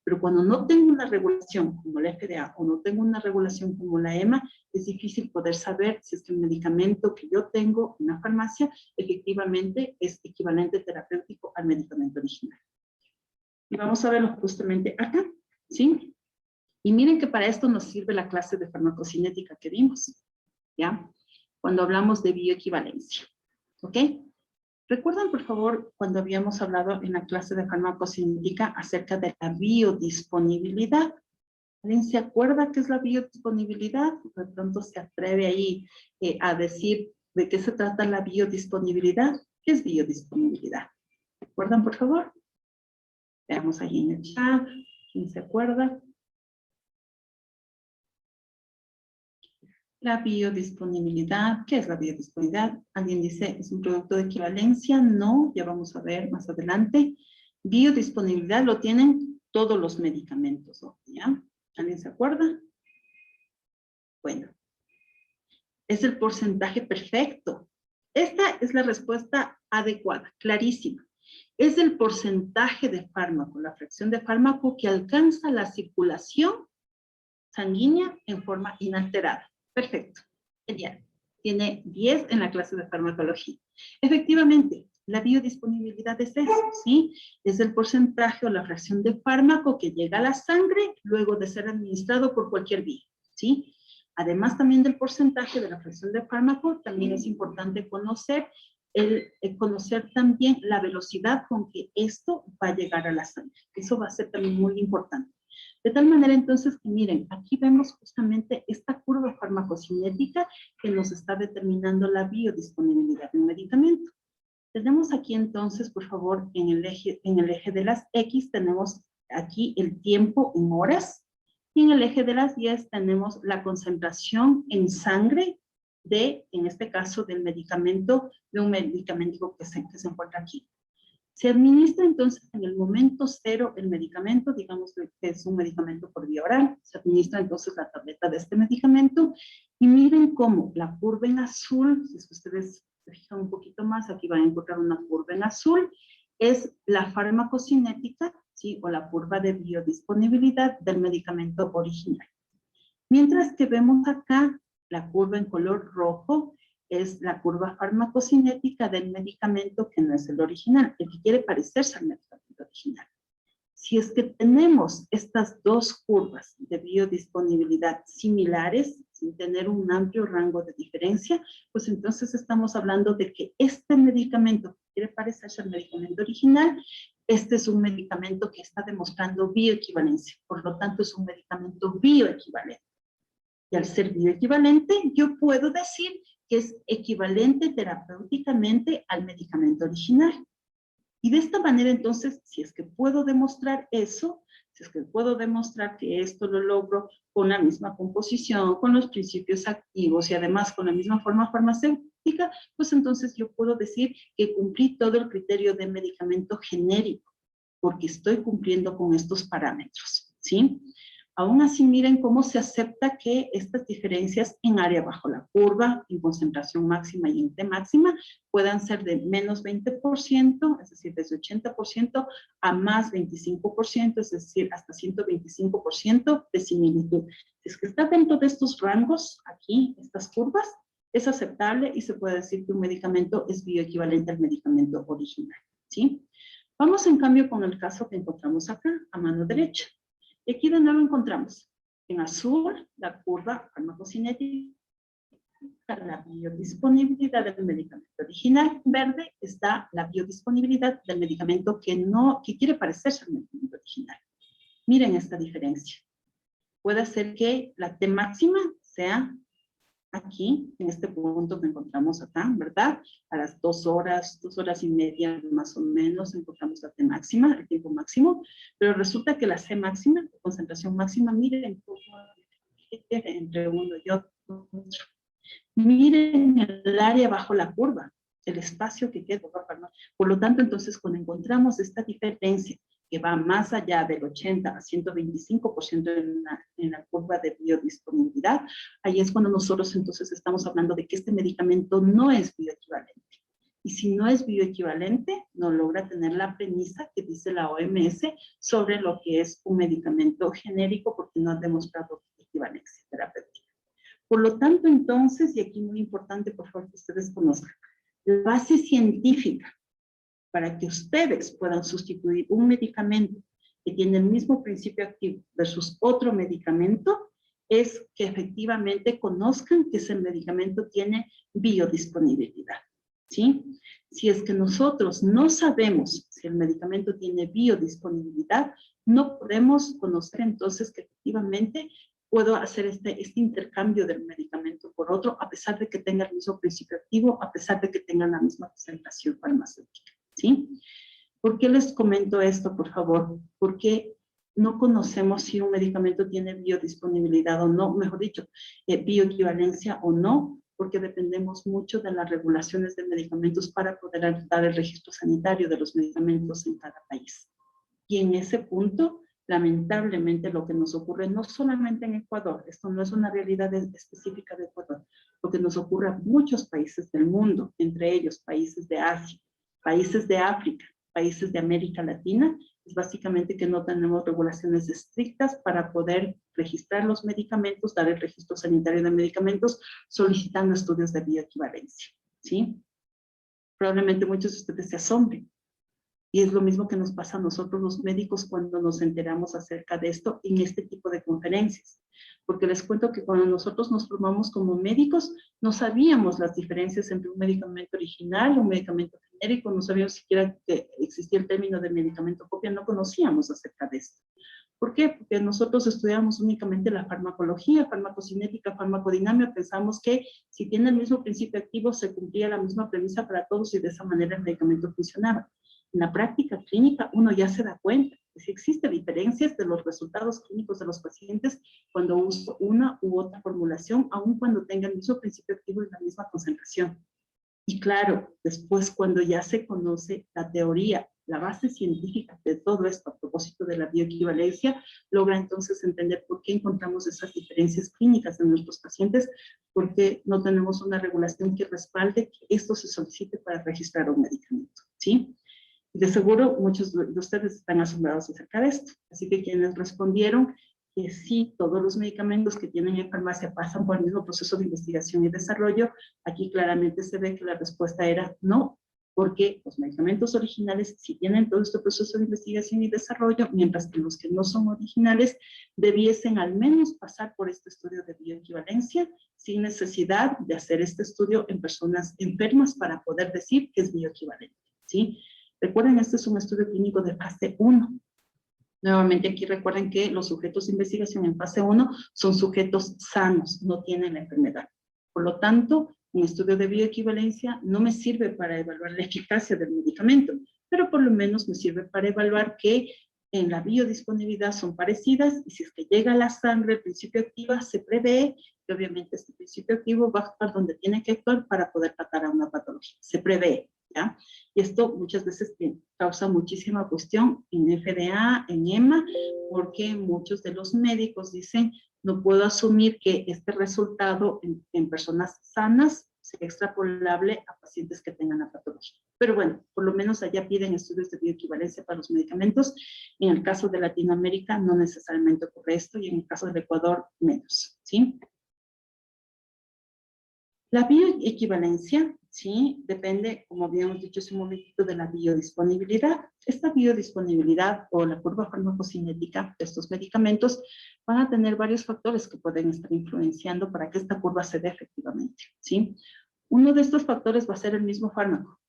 Pero cuando no tengo una regulación como la FDA o no tengo una regulación como la EMA, es difícil poder saber si es que el medicamento que yo tengo en la farmacia efectivamente es equivalente terapéutico al medicamento original. Y vamos a verlo justamente acá, ¿sí? Y miren que para esto nos sirve la clase de farmacocinética que vimos, ¿ya? Cuando hablamos de bioequivalencia, ¿ok? ¿Recuerdan, por favor, cuando habíamos hablado en la clase de farmacocinética acerca de la biodisponibilidad? ¿Alguien se acuerda qué es la biodisponibilidad? De pronto se atreve ahí a decir de qué se trata la biodisponibilidad. ¿Qué es biodisponibilidad? ¿Recuerdan, por favor? Veamos ahí en el chat. ¿Quién se acuerda? La biodisponibilidad, ¿qué es la biodisponibilidad? ¿Alguien dice, es un producto de equivalencia? No, ya vamos a ver más adelante. Biodisponibilidad lo tienen todos los medicamentos, ¿ya? ¿Alguien se acuerda? Bueno, es el porcentaje perfecto. Esta es la respuesta adecuada, clarísima. Es el porcentaje de fármaco, la fracción de fármaco que alcanza la circulación sanguínea en forma inalterada. Perfecto, genial. Tiene 10 en la clase de farmacología. Efectivamente, la biodisponibilidad es eso, ¿sí? Es el porcentaje o la fracción de fármaco que llega a la sangre luego de ser administrado por cualquier vía, ¿sí? Además también del porcentaje de la fracción de fármaco, también es importante conocer conocer también la velocidad con que esto va a llegar a la sangre. Eso va a ser también muy importante. De tal manera entonces que miren, aquí vemos justamente esta curva farmacocinética que nos está determinando la biodisponibilidad de un medicamento. Tenemos aquí entonces, por favor, en el eje de las X tenemos aquí el tiempo en horas y en el eje de las Y tenemos la concentración en sangre en este caso, del medicamento, de un medicamento que se encuentra aquí. Se administra entonces en el momento cero el medicamento, digamos que es un medicamento por vía oral, se administra entonces la tableta de este medicamento y miren cómo la curva en azul, si es que ustedes se fijan un poquito más, aquí van a encontrar una curva en azul, es la farmacocinética, ¿sí? O la curva de biodisponibilidad del medicamento original. Mientras que vemos acá la curva en color rojo, es la curva farmacocinética del medicamento que no es el original, el que quiere parecerse al medicamento original. Si es que tenemos estas dos curvas de biodisponibilidad similares, sin tener un amplio rango de diferencia, pues entonces estamos hablando de que este medicamento que quiere parecerse al medicamento original, este es un medicamento que está demostrando bioequivalencia, por lo tanto es un medicamento bioequivalente. Y al ser bioequivalente, yo puedo decir que es equivalente terapéuticamente al medicamento original. Y de esta manera, entonces, si es que puedo demostrar eso, si es que puedo demostrar que esto lo logro con la misma composición, con los principios activos y además con la misma forma farmacéutica, pues entonces yo puedo decir que cumplí todo el criterio de medicamento genérico, porque estoy cumpliendo con estos parámetros, ¿sí? Aún así, miren cómo se acepta que estas diferencias en área bajo la curva, en concentración máxima y en T máxima, puedan ser de menos 20%, es decir, desde 80% a más 25%, es decir, hasta 125% de similitud. Si es que está dentro de estos rangos, aquí, estas curvas, es aceptable y se puede decir que un medicamento es bioequivalente al medicamento original, ¿sí? Vamos en cambio con el caso que encontramos acá, a mano derecha. Y aquí de nuevo encontramos en azul la curva farmacocinética, la biodisponibilidad del medicamento original. En verde está la biodisponibilidad del medicamento que quiere parecerse al medicamento original. Miren esta diferencia. Puede ser que la T máxima sea aquí, en este punto que encontramos acá, ¿verdad? A las 2 horas y media más o menos encontramos la T máxima, el tiempo máximo, pero resulta que la C máxima, la concentración máxima, miren cómo entre uno y otro. Miren el área bajo la curva, el espacio que queda. Por lo tanto, entonces, cuando encontramos esta diferencia que va más allá del 80 a 125% en la curva de biodisponibilidad, ahí es cuando nosotros entonces estamos hablando de que este medicamento no es bioequivalente. Y si no es bioequivalente, no logra tener la premisa que dice la OMS sobre lo que es un medicamento genérico porque no ha demostrado equivalencia terapéutica. Por lo tanto, entonces, y aquí muy importante, por favor, que ustedes conozcan, la base científica para que ustedes puedan sustituir un medicamento que tiene el mismo principio activo versus otro medicamento, es que efectivamente conozcan que ese medicamento tiene biodisponibilidad, ¿sí? Si es que nosotros no sabemos si el medicamento tiene biodisponibilidad, no podemos conocer entonces que efectivamente puedo hacer este intercambio del medicamento por otro, a pesar de que tenga el mismo principio activo, a pesar de que tenga la misma presentación farmacéutica, ¿sí? ¿Por qué les comento esto, por favor? Porque no conocemos si un medicamento tiene biodisponibilidad o no, mejor dicho, bioequivalencia o no, porque dependemos mucho de las regulaciones de medicamentos para poder dar el registro sanitario de los medicamentos en cada país. Y en ese punto, lamentablemente, lo que nos ocurre no solamente en Ecuador, esto no es una realidad específica de Ecuador, lo que nos ocurre a muchos países del mundo, entre ellos países de Asia, países de África, países de América Latina, es básicamente que no tenemos regulaciones estrictas para poder registrar los medicamentos, dar el registro sanitario de medicamentos, solicitando estudios de bioequivalencia, ¿sí? Probablemente muchos de ustedes se asombren. Y es lo mismo que nos pasa a nosotros los médicos cuando nos enteramos acerca de esto en este tipo de conferencias. Porque les cuento que cuando nosotros nos formamos como médicos, no sabíamos las diferencias entre un medicamento original y un medicamento genérico, no sabíamos siquiera que existía el término de medicamento copia, no conocíamos acerca de esto. ¿Por qué? Porque nosotros estudiamos únicamente la farmacología, farmacocinética, farmacodinámica, pensamos que si tiene el mismo principio activo se cumplía la misma premisa para todos y de esa manera el medicamento funcionaba. En la práctica clínica uno ya se da cuenta que que sí existen diferencias de los resultados clínicos de los pacientes cuando uso una u otra formulación, aun cuando tengan el mismo principio activo y la misma concentración. Y claro, después cuando ya se conoce la teoría, la base científica de todo esto a propósito de la bioequivalencia, logra entonces entender por qué encontramos esas diferencias clínicas en nuestros pacientes, porque no tenemos una regulación que respalde que esto se solicite para registrar un medicamento, ¿sí? Y de seguro muchos de ustedes están asombrados acerca de esto. Así que quienes respondieron que sí, todos los medicamentos que tienen en farmacia pasan por el mismo proceso de investigación y desarrollo, aquí claramente se ve que la respuesta era no, porque los medicamentos originales sí tienen todo este proceso de investigación y desarrollo, mientras que los que no son originales debiesen al menos pasar por este estudio de bioequivalencia sin necesidad de hacer este estudio en personas enfermas para poder decir que es bioequivalente, ¿sí? Recuerden, este es un estudio clínico de fase 1. Nuevamente aquí recuerden que los sujetos de investigación en fase 1 son sujetos sanos, no tienen la enfermedad. Por lo tanto, un estudio de bioequivalencia no me sirve para evaluar la eficacia del medicamento, pero por lo menos me sirve para evaluar que en la biodisponibilidad son parecidas y si es que llega a la sangre el principio activo, se prevé que obviamente este principio activo va a actuar donde tiene que actuar para poder tratar a una patología. Se prevé, ¿ya? Y esto muchas veces causa muchísima cuestión en FDA, en EMA, porque muchos de los médicos dicen, no puedo asumir que este resultado en personas sanas sea extrapolable a pacientes que tengan la patología. Pero bueno, por lo menos allá piden estudios de bioequivalencia para los medicamentos. En el caso de Latinoamérica no necesariamente ocurre esto y en el caso del Ecuador menos, ¿sí? La bioequivalencia, ¿sí? Depende, como habíamos dicho hace un momentito, de la biodisponibilidad. Esta biodisponibilidad o la curva farmacocinética de estos medicamentos van a tener varios factores que pueden estar influenciando para que esta curva se dé efectivamente, ¿sí? Uno de estos factores va a ser el mismo fármaco,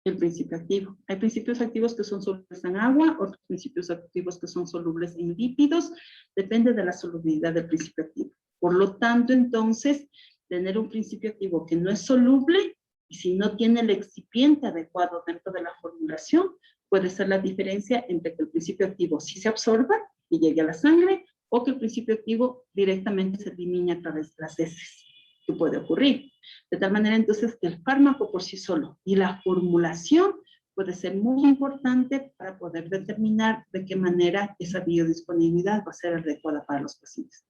el principio activo. Hay principios activos que son solubles en agua, otros principios activos que son solubles en lípidos, depende de la solubilidad del principio activo. Por lo tanto, entonces, tener un principio activo que no es soluble y si no tiene el excipiente adecuado dentro de la formulación, puede ser la diferencia entre que el principio activo sí se absorba y llegue a la sangre o que el principio activo directamente se elimine a través de las heces, que puede ocurrir. De tal manera entonces que el fármaco por sí solo y la formulación puede ser muy importante para poder determinar de qué manera esa biodisponibilidad va a ser adecuada para los pacientes.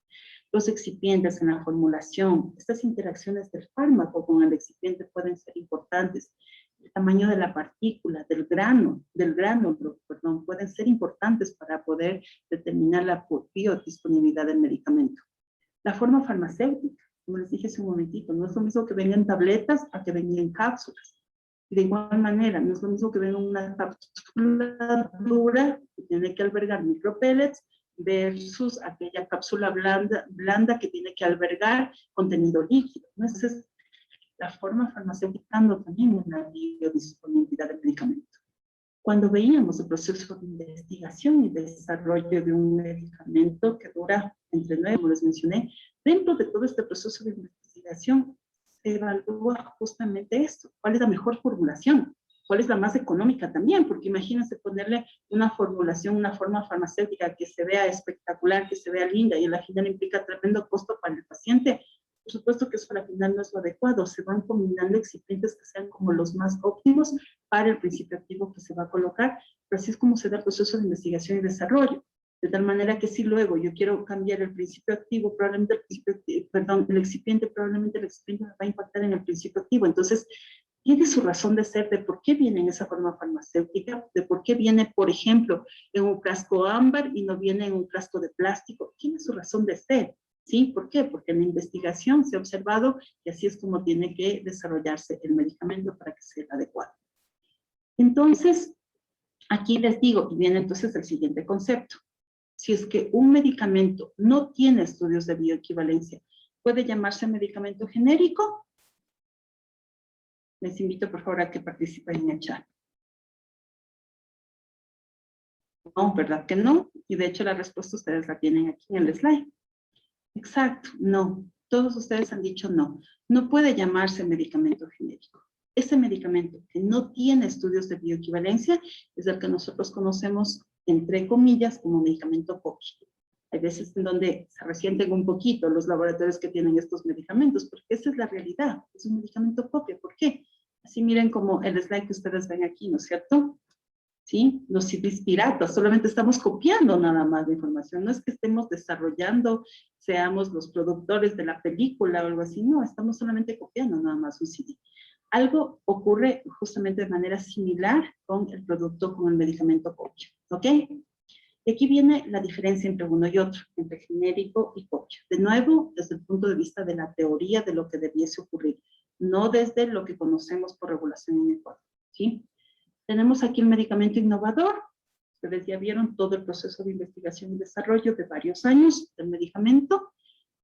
Los excipientes en la formulación, estas interacciones del fármaco con el excipiente pueden ser importantes. El tamaño de la partícula, del gránulo, pueden ser importantes para poder determinar la biodisponibilidad del medicamento. La forma farmacéutica, como les dije hace un momentito, no es lo mismo que vengan en tabletas a que vengan en cápsulas. Y de igual manera, no es lo mismo que venga una cápsula dura que tiene que albergar micropellets versus aquella cápsula blanda que tiene que albergar contenido líquido, ¿no? Entonces, la forma farmacéutica también una biodisponibilidad del medicamento. Cuando veíamos el proceso de investigación y desarrollo de un medicamento que dura entre 9, como les mencioné, dentro de todo este proceso de investigación se evalúa justamente esto, cuál es la mejor formulación, cuál es la más económica también, porque imagínense ponerle una formulación, una forma farmacéutica que se vea espectacular, que se vea linda y al final implica tremendo costo para el paciente. Por supuesto que eso al final no es lo adecuado, se van combinando excipientes que sean como los más óptimos para el principio activo que se va a colocar, pero así es como se da el proceso de investigación y desarrollo. De tal manera que si luego yo quiero cambiar el principio activo, probablemente el excipiente me va a impactar en el principio activo. Entonces, tiene su razón de ser de por qué viene en esa forma farmacéutica, de por qué viene, por ejemplo, en un frasco ámbar y no viene en un frasco de plástico. Tiene su razón de ser. ¿Sí? ¿Por qué? Porque en la investigación se ha observado que así es como tiene que desarrollarse el medicamento para que sea adecuado. Entonces, aquí les digo, y viene entonces el siguiente concepto. Si es que un medicamento no tiene estudios de bioequivalencia, ¿puede llamarse medicamento genérico? Les invito por favor a que participen en el chat. No, ¿verdad que no? Y de hecho la respuesta ustedes la tienen aquí en el slide. Exacto, no. Todos ustedes han dicho no. No puede llamarse medicamento genérico. Ese medicamento que no tiene estudios de bioequivalencia es el que nosotros conocemos entre comillas, como medicamento copia. Hay veces en donde se resienten un poquito los laboratorios que tienen estos medicamentos, porque esa es la realidad, es un medicamento copia. ¿Por qué? Así miren como el slide que ustedes ven aquí, ¿no es cierto? ¿Sí? Los CDs piratas, solamente estamos copiando nada más de información, no es que estemos desarrollando, seamos los productores de la película o algo así, no, estamos solamente copiando nada más un CD. Algo ocurre justamente de manera similar con el producto, con el medicamento copia, ¿ok? Y aquí viene la diferencia entre uno y otro, entre genérico y copia. De nuevo, desde el punto de vista de la teoría de lo que debiese ocurrir, no desde lo que conocemos por regulación en Ecuador, ¿sí? Tenemos aquí el medicamento innovador. Ustedes ya vieron todo el proceso de investigación y desarrollo de varios años del medicamento.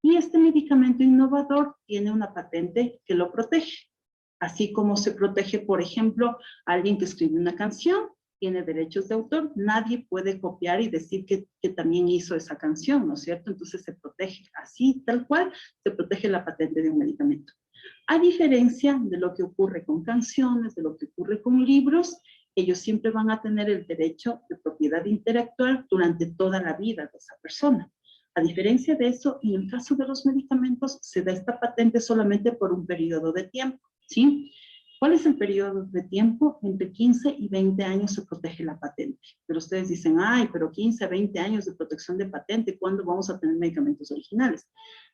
Y este medicamento innovador tiene una patente que lo protege. Así como se protege, por ejemplo, a alguien que escribe una canción, tiene derechos de autor, nadie puede copiar y decir que también hizo esa canción, ¿no es cierto? Entonces se protege así, tal cual, se protege la patente de un medicamento. A diferencia de lo que ocurre con canciones, de lo que ocurre con libros, ellos siempre van a tener el derecho de propiedad intelectual durante toda la vida de esa persona. A diferencia de eso, en el caso de los medicamentos, se da esta patente solamente por un periodo de tiempo, ¿sí? ¿Cuál es el periodo de tiempo? Entre 15 y 20 años se protege la patente. Pero ustedes dicen, ay, pero 15 a 20 años de protección de patente, ¿cuándo vamos a tener medicamentos originales?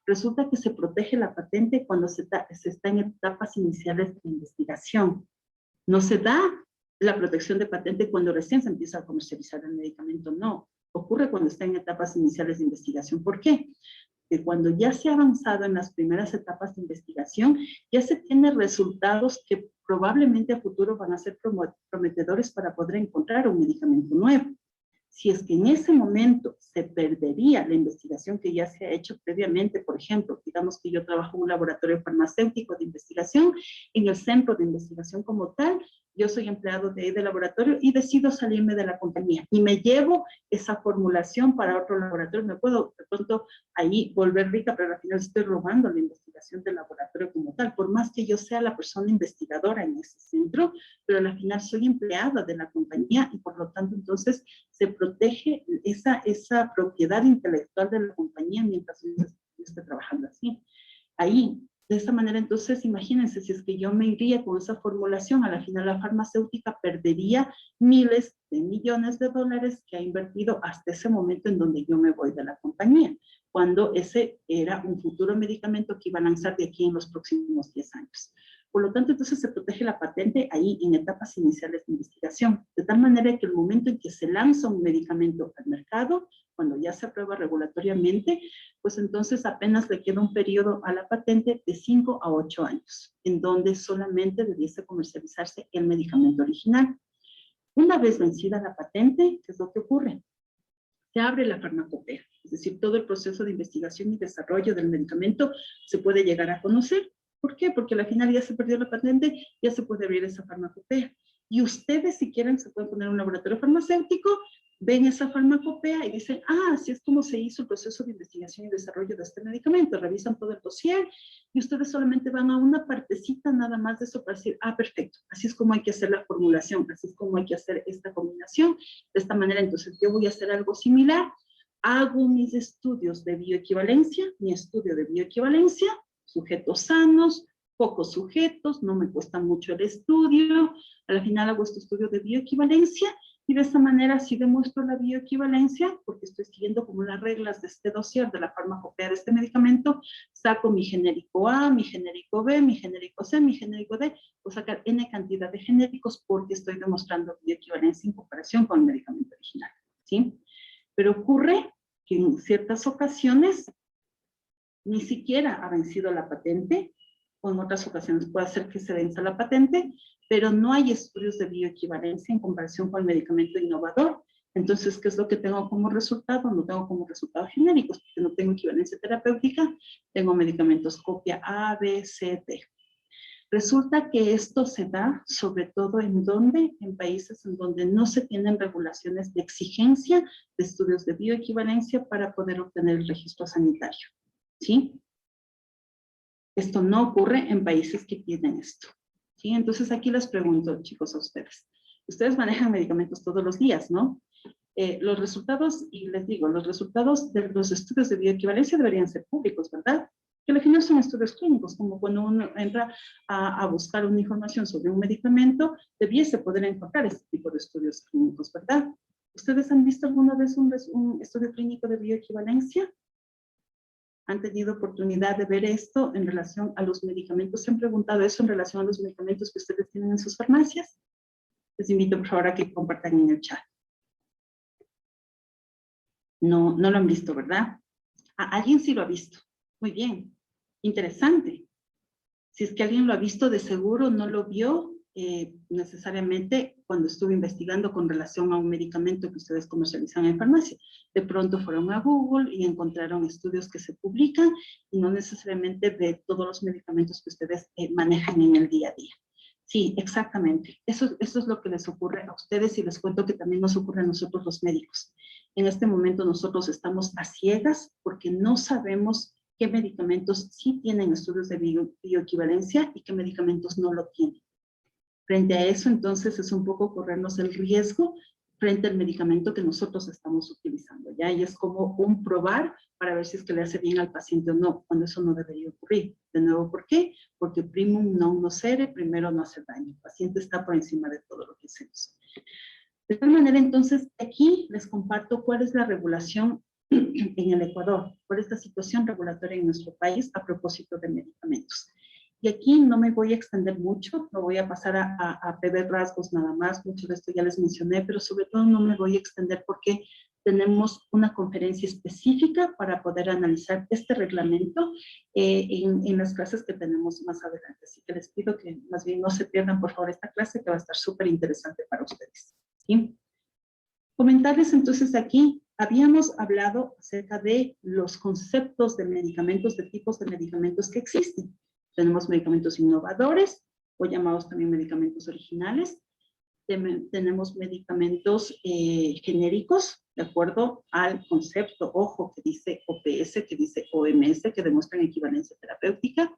Resulta que se protege la patente cuando se está en etapas iniciales de investigación. No se da la protección de patente cuando recién se empieza a comercializar el medicamento, no. Ocurre cuando está en etapas iniciales de investigación. ¿Por qué? Que cuando ya se ha avanzado en las primeras etapas de investigación, ya se tienen resultados que probablemente a futuro van a ser prometedores para poder encontrar un medicamento nuevo. Si es que en ese momento se perdería la investigación que ya se ha hecho previamente, por ejemplo, digamos que yo trabajo en un laboratorio farmacéutico de investigación, en el centro de investigación como tal, yo soy empleado de laboratorio y decido salirme de la compañía y me llevo esa formulación para otro laboratorio. Me puedo de pronto ahí volver rica, pero al final estoy robando la investigación del laboratorio como tal, por más que yo sea la persona investigadora en ese centro, pero al final soy empleada de la compañía y por lo tanto entonces se protege esa propiedad intelectual de la compañía mientras yo esté trabajando así. Ahí, de esa manera, entonces, imagínense, si es que yo me iría con esa formulación, a la final la farmacéutica perdería miles de millones de dólares que ha invertido hasta ese momento en donde yo me voy de la compañía, cuando ese era un futuro medicamento que iba a lanzar de aquí en los próximos 10 años. Por lo tanto, entonces se protege la patente ahí en etapas iniciales de investigación, de tal manera que el momento en que se lanza un medicamento al mercado, cuando ya se aprueba regulatoriamente, pues entonces apenas le queda un periodo a la patente de 5 a 8 años, en donde solamente debiese comercializarse el medicamento original. Una vez vencida la patente, ¿qué es lo que ocurre? Se abre la farmacopea, es decir, todo el proceso de investigación y desarrollo del medicamento se puede llegar a conocer. ¿Por qué? Porque al final ya se perdió la patente, ya se puede abrir esa farmacopea. Y ustedes, si quieren, se pueden poner un laboratorio farmacéutico, ven esa farmacopea y dicen, ah, así es como se hizo el proceso de investigación y desarrollo de este medicamento. Revisan todo el dossier y ustedes solamente van a una partecita nada más de eso para decir, ah, perfecto, así es como hay que hacer la formulación, así es como hay que hacer esta combinación. De esta manera, entonces, yo voy a hacer algo similar. Hago mis estudios de bioequivalencia, mi estudio de bioequivalencia, sujetos sanos, pocos sujetos, no me cuesta mucho el estudio, al final hago este estudio de bioequivalencia y de esta manera sí demuestro la bioequivalencia, porque estoy siguiendo como las reglas de este dossier de la farmacopea de este medicamento, saco mi genérico A, mi genérico B, mi genérico C, mi genérico D, voy a sacar N cantidad de genéricos porque estoy demostrando bioequivalencia en comparación con el medicamento original, ¿sí? Pero ocurre que en ciertas ocasiones ni siquiera ha vencido la patente, o en otras ocasiones puede ser que se venza la patente, pero no hay estudios de bioequivalencia en comparación con el medicamento innovador. Entonces, ¿qué es lo que tengo como resultado? No tengo como resultado genéricos, porque no tengo equivalencia terapéutica, tengo medicamentos copia A, B, C, D. Resulta que esto se da sobre todo en países en donde no se tienen regulaciones de exigencia de estudios de bioequivalencia para poder obtener el registro sanitario. ¿Sí? Esto no ocurre en países que tienen esto. ¿Sí? Entonces aquí les pregunto, chicos, a ustedes. Ustedes manejan medicamentos todos los días, ¿no? los resultados, y les digo, los resultados de los estudios de bioequivalencia deberían ser públicos, ¿verdad? Que al final son estudios clínicos, como cuando uno entra a buscar una información sobre un medicamento, debiese poder encontrar este tipo de estudios clínicos, ¿verdad? ¿Ustedes han visto alguna vez un estudio clínico de bioequivalencia? ¿Han tenido oportunidad de ver esto en relación a los medicamentos? ¿Se han preguntado eso en relación a los medicamentos que ustedes tienen en sus farmacias? Les invito por favor a que compartan en el chat. No, no lo han visto, ¿verdad? Alguien sí lo ha visto. Muy bien. Interesante. Si es que alguien lo ha visto, de seguro no lo vio necesariamente cuando estuve investigando con relación a un medicamento que ustedes comercializan en farmacia. De pronto fueron a Google y encontraron estudios que se publican y no necesariamente de todos los medicamentos que ustedes manejan en el día a día. Sí, exactamente. Eso es lo que les ocurre a ustedes y les cuento que también nos ocurre a nosotros los médicos. En este momento nosotros estamos a ciegas porque no sabemos qué medicamentos sí tienen estudios de bioequivalencia y qué medicamentos no lo tienen. Frente a eso, entonces, es un poco corrernos el riesgo frente al medicamento que nosotros estamos utilizando, ¿ya? Y es como un probar para ver si es que le hace bien al paciente o no, cuando eso no debería ocurrir. De nuevo, ¿por qué? Porque primum non nocere, primero no hace daño. El paciente está por encima de todo lo que hacemos. De tal manera, entonces, aquí les comparto cuál es la regulación en el Ecuador, cuál es la situación regulatoria en nuestro país a propósito de medicamentos. Y aquí no me voy a extender mucho, no voy a pasar a prever rasgos nada más, mucho de esto ya les mencioné, pero sobre todo no me voy a extender porque tenemos una conferencia específica para poder analizar este reglamento en las clases que tenemos más adelante. Así que les pido que más bien no se pierdan por favor esta clase que va a estar súper interesante para ustedes. ¿Sí? Comentarles entonces aquí, habíamos hablado acerca de los conceptos de medicamentos, de tipos de medicamentos que existen. Tenemos medicamentos innovadores, o llamados también medicamentos originales. Tenemos medicamentos genéricos, de acuerdo al concepto, ojo, que dice OPS, que dice OMS, que demuestran equivalencia terapéutica.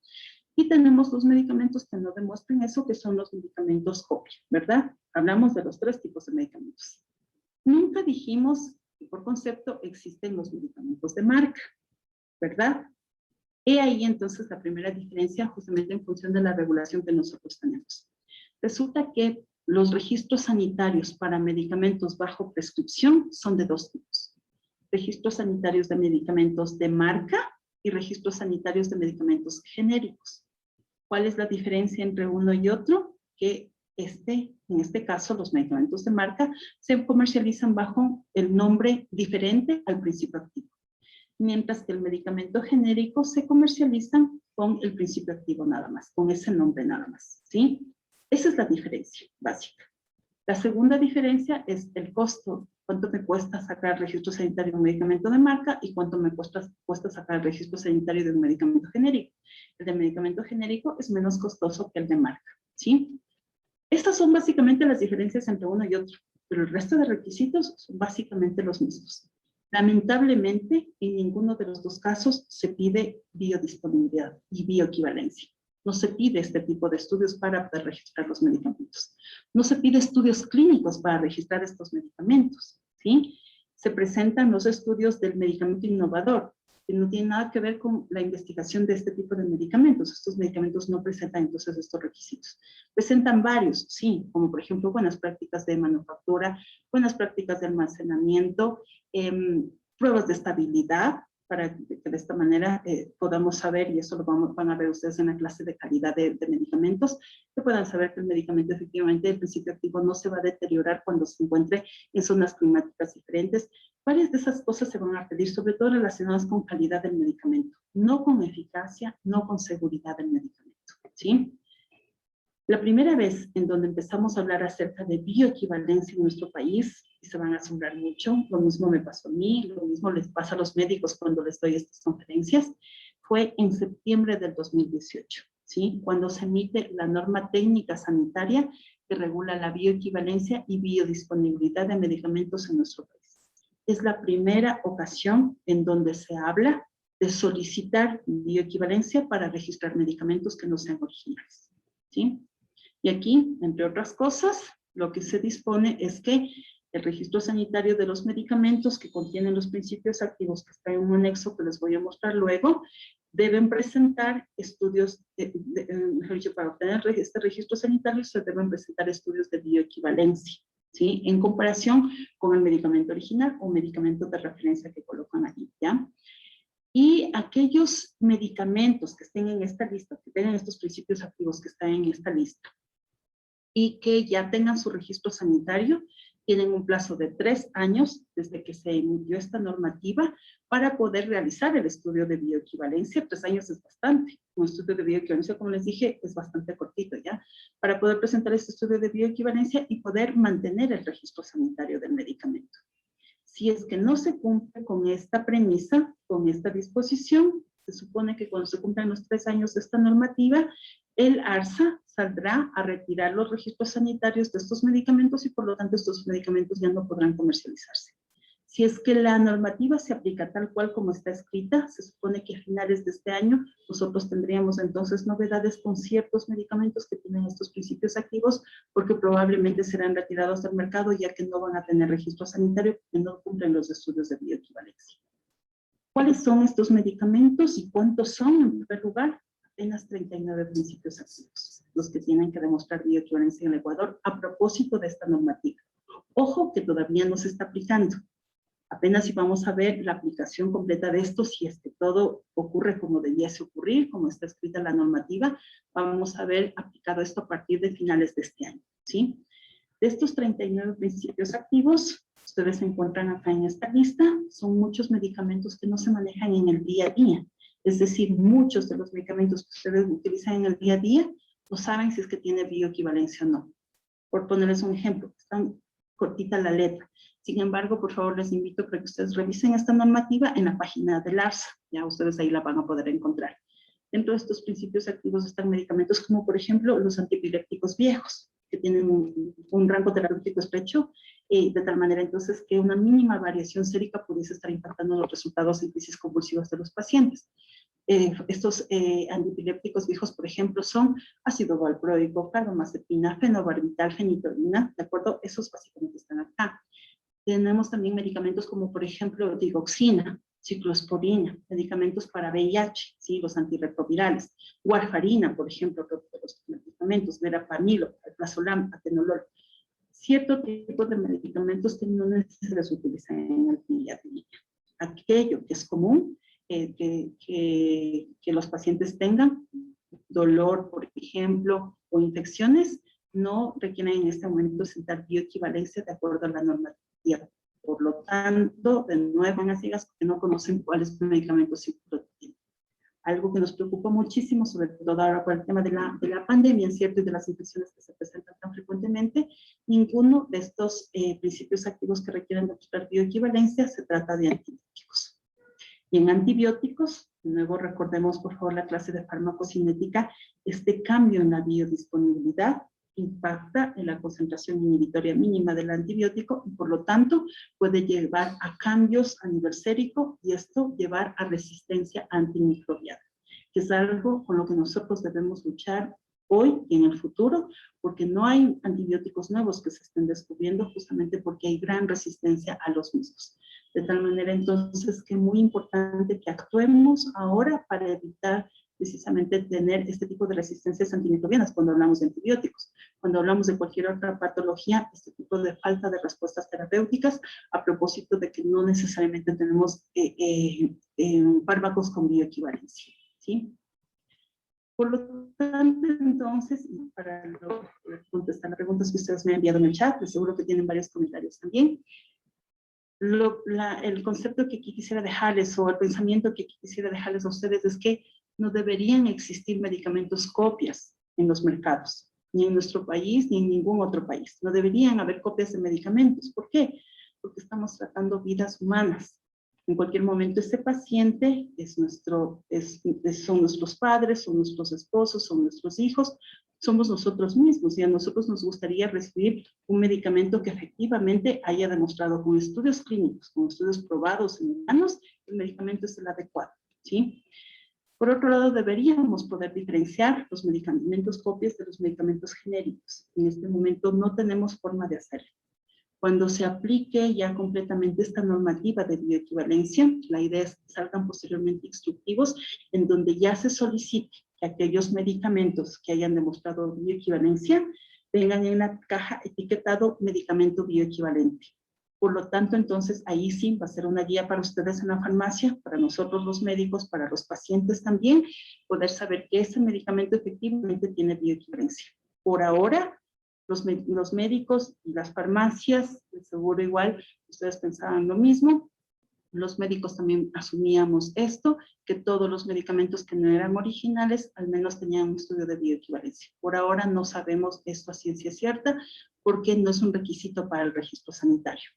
Y tenemos los medicamentos que no demuestran eso, que son los medicamentos copia, ¿verdad? Hablamos de los tres tipos de medicamentos. Nunca dijimos que por concepto existen los medicamentos de marca, ¿verdad? He ahí entonces la primera diferencia justamente en función de la regulación que nosotros tenemos. Resulta que los registros sanitarios para medicamentos bajo prescripción son de dos tipos. Registros sanitarios de medicamentos de marca y registros sanitarios de medicamentos genéricos. ¿Cuál es la diferencia entre uno y otro? Que en este caso, los medicamentos de marca se comercializan bajo el nombre diferente al principio activo, mientras que el medicamento genérico se comercializa con el principio activo nada más, con ese nombre nada más, ¿sí? Esa es la diferencia básica. La segunda diferencia es el costo. ¿Cuánto me cuesta sacar el registro sanitario de un medicamento de marca y cuánto me cuesta sacar el registro sanitario de un medicamento genérico? El de medicamento genérico es menos costoso que el de marca, ¿sí? Estas son básicamente las diferencias entre uno y otro, pero el resto de requisitos son básicamente los mismos. Lamentablemente, en ninguno de los dos casos se pide biodisponibilidad y bioequivalencia. No se pide este tipo de estudios para poder registrar los medicamentos. No se pide estudios clínicos para registrar estos medicamentos, ¿sí? Se presentan los estudios del medicamento innovador, que no tiene nada que ver con la investigación de este tipo de medicamentos. Estos medicamentos no presentan entonces estos requisitos. Presentan varios, sí, como por ejemplo buenas prácticas de manufactura, buenas prácticas de almacenamiento, pruebas de estabilidad, para que de esta manera podamos saber, y eso lo van a ver ustedes en la clase de calidad de medicamentos, que puedan saber que el medicamento efectivamente, el principio activo no se va a deteriorar cuando se encuentre en zonas climáticas diferentes. Varias de esas cosas se van a pedir, sobre todo relacionadas con calidad del medicamento, no con eficacia, no con seguridad del medicamento, ¿sí? La primera vez en donde empezamos a hablar acerca de bioequivalencia en nuestro país, y se van a asombrar mucho, lo mismo me pasó a mí, lo mismo les pasa a los médicos cuando les doy estas conferencias, fue en septiembre del 2018, ¿sí? Cuando se emite la norma técnica sanitaria que regula la bioequivalencia y biodisponibilidad de medicamentos en nuestro país. Es la primera ocasión en donde se habla de solicitar bioequivalencia para registrar medicamentos que no sean originales, ¿sí? Y aquí, entre otras cosas, lo que se dispone es que El registro sanitario de los medicamentos que contienen los principios activos que está en un anexo que les voy a mostrar luego, deben presentar estudios, mejor dicho, para obtener este registro sanitario se deben presentar estudios de bioequivalencia, ¿sí? En comparación con el medicamento original o medicamento de referencia que colocan ahí, ¿ya? Y aquellos medicamentos que estén en esta lista, que tengan estos principios activos que están en esta lista, y que ya tengan su registro sanitario, tienen un plazo de 3 años desde que se emitió esta normativa para poder realizar el estudio de bioequivalencia. 3 años es bastante. Un estudio de bioequivalencia, como les dije, es bastante cortito, ¿ya? Para poder presentar este estudio de bioequivalencia y poder mantener el registro sanitario del medicamento. Si es que no se cumple con esta premisa, con esta disposición, se supone que cuando se cumplan los 3 años de esta normativa, el ARSA saldrá a retirar los registros sanitarios de estos medicamentos y por lo tanto estos medicamentos ya no podrán comercializarse. Si es que la normativa se aplica tal cual como está escrita, se supone que a finales de este año nosotros tendríamos entonces novedades con ciertos medicamentos que tienen estos principios activos porque probablemente serán retirados del mercado ya que no van a tener registro sanitario porque no cumplen los estudios de bioequivalencia. ¿Cuáles son estos medicamentos y cuántos son? En primer lugar, apenas 39 principios activos, los que tienen que demostrar bioequivalencia en el Ecuador a propósito de esta normativa. Ojo que todavía no se está aplicando. Apenas si vamos a ver la aplicación completa de esto, si es que todo ocurre como debiese ocurrir, como está escrita la normativa, vamos a ver aplicado esto a partir de finales de este año, ¿sí? De estos 39 principios activos, ustedes se encuentran acá en esta lista, son muchos medicamentos que no se manejan en el día a día. Es decir, muchos de los medicamentos que ustedes utilizan en el día a día no saben si es que tiene bioequivalencia o no. Por ponerles un ejemplo, está cortita la letra. Sin embargo, por favor, les invito para que ustedes revisen esta normativa en la página del ARSA. Ya ustedes ahí la van a poder encontrar. Dentro de estos principios activos están medicamentos como, por ejemplo, los antiepilépticos viejos, que tienen un rango terapéutico estrecho, de tal manera entonces que una mínima variación sérica pudiese estar impactando los resultados en crisis convulsivas de los pacientes. Estos antiepilépticos viejos, por ejemplo, son ácido valproico, carbamazepina, fenobarbital, fenitoína, ¿de acuerdo? Esos básicamente están acá. Tenemos también medicamentos como, por ejemplo, digoxina, ciclosporina, medicamentos para VIH, ¿sí? Los antirretrovirales, warfarina, por ejemplo, los medicamentos, verapamilo, alprazolam, atenolol. Cierto tipo de medicamentos que no necesariamente se utilizan en el día a día. Aquello que es común, que los pacientes tengan, dolor, por ejemplo, o infecciones, no requieren en este momento presentar bioequivalencia de acuerdo a la normativa. Por lo tanto, de nuevo, van a ciegas porque no conocen cuáles medicamentos sí tienen. Algo que nos preocupa muchísimo, sobre todo ahora por el tema de la pandemia, ¿cierto? Y de las infecciones que se presentan tan frecuentemente, ninguno de estos principios activos que requieren demostrar bioequivalencia se trata de antibióticos. Y en antibióticos, de nuevo recordemos por favor la clase de farmacocinética, este cambio en la biodisponibilidad impacta en la concentración inhibitoria mínima del antibiótico y por lo tanto puede llevar a cambios a nivel sérico y esto llevar a resistencia antimicrobiana, que es algo con lo que nosotros debemos luchar hoy y en el futuro, porque no hay antibióticos nuevos que se estén descubriendo justamente porque hay gran resistencia a los mismos. De tal manera entonces que es muy importante que actuemos ahora para evitar precisamente tener este tipo de resistencias antimicrobianas cuando hablamos de antibióticos. Cuando hablamos de cualquier otra patología, este tipo de falta de respuestas terapéuticas, a propósito de que no necesariamente tenemos fármacos con bioequivalencia, ¿sí? Por lo tanto, entonces, para contestar las preguntas que ustedes me han enviado en el chat, seguro que tienen varios comentarios también. El concepto que aquí quisiera dejarles o el pensamiento que quisiera dejarles a ustedes es que no deberían existir medicamentos copias en los mercados, ni en nuestro país, ni en ningún otro país. No deberían haber copias de medicamentos. ¿Por qué? Porque estamos tratando vidas humanas. En cualquier momento este paciente son nuestros padres, son nuestros esposos, son nuestros hijos, somos nosotros mismos y a nosotros nos gustaría recibir un medicamento que efectivamente haya demostrado con estudios clínicos, con estudios probados en humanos, el medicamento es el adecuado, ¿sí? Por otro lado, deberíamos poder diferenciar los medicamentos copias de los medicamentos genéricos. En este momento no tenemos forma de hacerlo. Cuando se aplique ya completamente esta normativa de bioequivalencia, la idea es que salgan posteriormente instructivos en donde ya se solicite que aquellos medicamentos que hayan demostrado bioequivalencia vengan en la caja etiquetado medicamento bioequivalente. Por lo tanto, entonces, ahí sí va a ser una guía para ustedes en la farmacia, para nosotros los médicos, para los pacientes también, poder saber que ese medicamento efectivamente tiene bioequivalencia. Por ahora, los médicos y las farmacias, de seguro igual, ustedes pensaban lo mismo, los médicos también asumíamos esto, que todos los medicamentos que no eran originales al menos tenían un estudio de bioequivalencia. Por ahora no sabemos esto a ciencia cierta porque no es un requisito para el registro sanitario.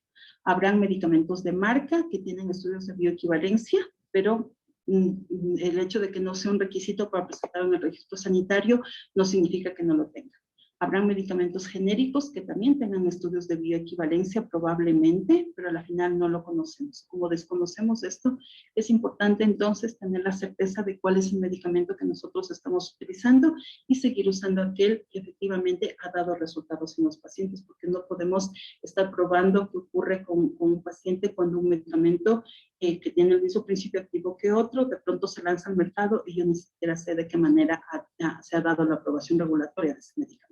Habrán medicamentos de marca que tienen estudios de bioequivalencia, pero el hecho de que no sea un requisito para presentar en el registro sanitario no significa que no lo tengan. Habrán medicamentos genéricos que también tengan estudios de bioequivalencia probablemente, pero al final no lo conocemos. Como desconocemos esto, es importante entonces tener la certeza de cuál es el medicamento que nosotros estamos utilizando y seguir usando aquel que efectivamente ha dado resultados en los pacientes, porque no podemos estar probando qué ocurre con un paciente cuando un medicamento que tiene el mismo principio activo que otro, de pronto se lanza al mercado y yo ni siquiera sé de qué manera se ha dado la aprobación regulatoria de ese medicamento.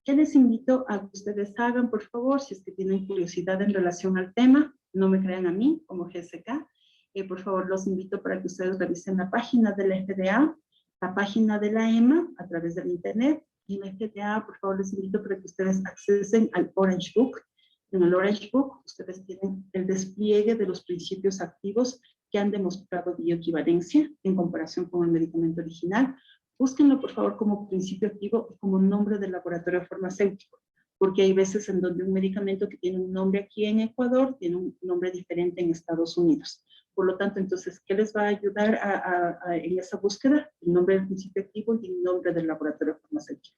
¿Qué les invito a que ustedes hagan, por favor, si es que tienen curiosidad en relación al tema? No me crean a mí como GSK. Por favor, los invito para que ustedes revisen la página de la FDA, la página de la EMA a través del internet. Y en la FDA, por favor, les invito para que ustedes accesen al Orange Book. En el Orange Book, ustedes tienen el despliegue de los principios activos que han demostrado bioequivalencia en comparación con el medicamento original. Búsquenlo, por favor, como principio activo y como nombre del laboratorio farmacéutico, porque hay veces en donde un medicamento que tiene un nombre aquí en Ecuador tiene un nombre diferente en Estados Unidos. Por lo tanto, entonces, ¿qué les va a ayudar en esa búsqueda? El nombre del principio activo y el nombre del laboratorio farmacéutico.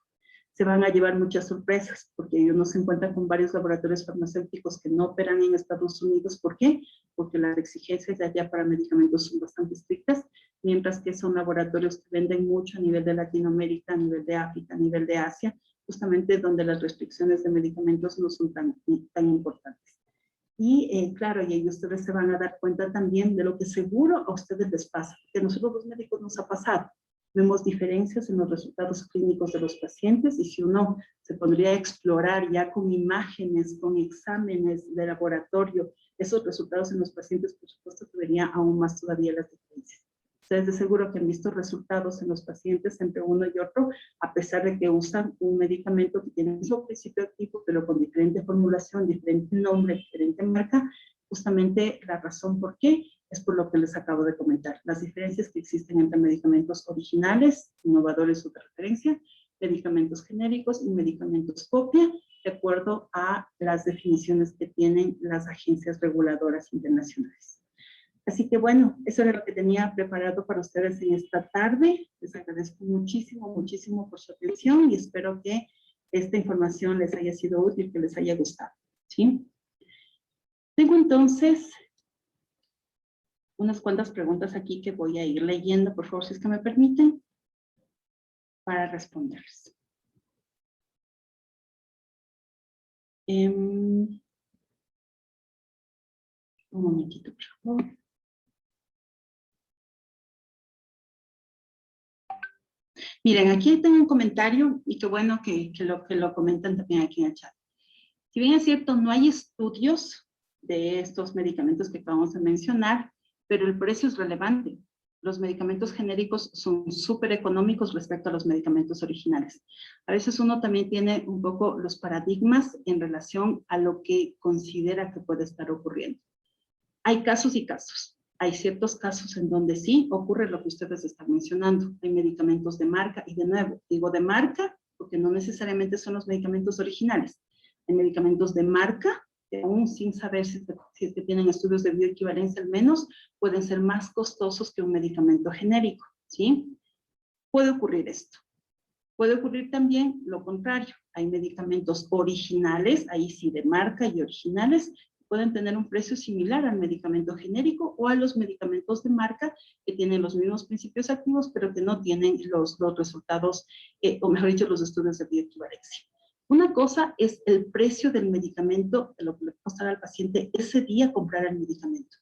Se van a llevar muchas sorpresas, porque ellos no se encuentran con varios laboratorios farmacéuticos que no operan en Estados Unidos. ¿Por qué? Porque las exigencias de allá para medicamentos son bastante estrictas, mientras que son laboratorios que venden mucho a nivel de Latinoamérica, a nivel de África, a nivel de Asia, justamente donde las restricciones de medicamentos no son tan importantes. Y claro, y ahí ustedes se van a dar cuenta también de lo que seguro a ustedes les pasa, que a nosotros los médicos nos ha pasado. Vemos diferencias en los resultados clínicos de los pacientes y si uno se podría explorar ya con imágenes, con exámenes de laboratorio, esos resultados en los pacientes, por supuesto, que vería aún más todavía las diferencias. Ustedes de seguro que han visto resultados en los pacientes entre uno y otro, a pesar de que usan un medicamento que tiene el mismo principio activo, pero con diferente formulación, diferente nombre, diferente marca. Justamente la razón por qué es por lo que les acabo de comentar. Las diferencias que existen entre medicamentos originales, innovadores o de referencia, medicamentos genéricos y medicamentos copia, de acuerdo a las definiciones que tienen las agencias reguladoras internacionales. Así que bueno, eso era lo que tenía preparado para ustedes en esta tarde. Les agradezco muchísimo, muchísimo por su atención y espero que esta información les haya sido útil, que les haya gustado. ¿Sí? Tengo entonces unas cuantas preguntas aquí que voy a ir leyendo, por favor, si es que me permiten, para responderles. Un momentito, por favor. Miren, aquí tengo un comentario y qué bueno que lo comentan también aquí en el chat. Si bien es cierto, no hay estudios de estos medicamentos que acabamos de mencionar, pero el precio es relevante. Los medicamentos genéricos son súper económicos respecto a los medicamentos originales. A veces uno también tiene un poco los paradigmas en relación a lo que considera que puede estar ocurriendo. Hay casos y casos. Hay ciertos casos en donde sí ocurre lo que ustedes están mencionando. Hay medicamentos de marca y de nuevo, digo de marca porque no necesariamente son los medicamentos originales. Hay medicamentos de marca que aún sin saber si es que tienen estudios de bioequivalencia al menos, pueden ser más costosos que un medicamento genérico, ¿sí? Puede ocurrir esto. Puede ocurrir también lo contrario. Hay medicamentos originales, ahí sí de marca y originales, pueden tener un precio similar al medicamento genérico o a los medicamentos de marca que tienen los mismos principios activos, pero que no tienen los resultados, o mejor dicho, los estudios de bioequivalencia. Una cosa es el precio del medicamento, de lo que le costará al paciente ese día comprar el medicamento.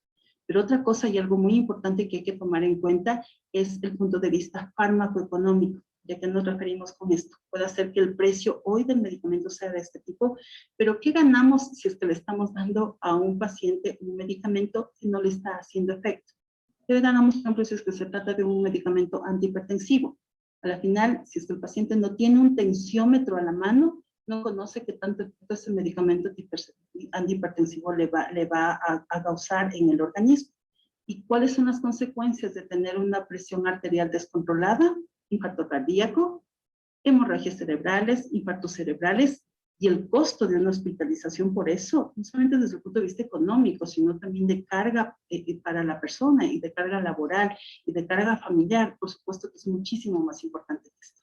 Pero otra cosa y algo muy importante que hay que tomar en cuenta es el punto de vista fármacoeconómico, ya que nos referimos con esto. Puede ser que el precio hoy del medicamento sea de este tipo, pero ¿qué ganamos si es que le estamos dando a un paciente un medicamento que no le está haciendo efecto? ¿Qué ganamos, por ejemplo, si es que se trata de un medicamento antihipertensivo? A la final, si es que el paciente no tiene un tensiómetro a la mano, no conoce qué tanto efecto ese medicamento antihipertensivo le va a causar en el organismo. ¿Y cuáles son las consecuencias de tener una presión arterial descontrolada? Infarto cardíaco, hemorragias cerebrales, infartos cerebrales, y el costo de una hospitalización por eso, no solamente desde el punto de vista económico, sino también de carga para la persona, y de carga laboral, y de carga familiar, por supuesto que es muchísimo más importante que esto.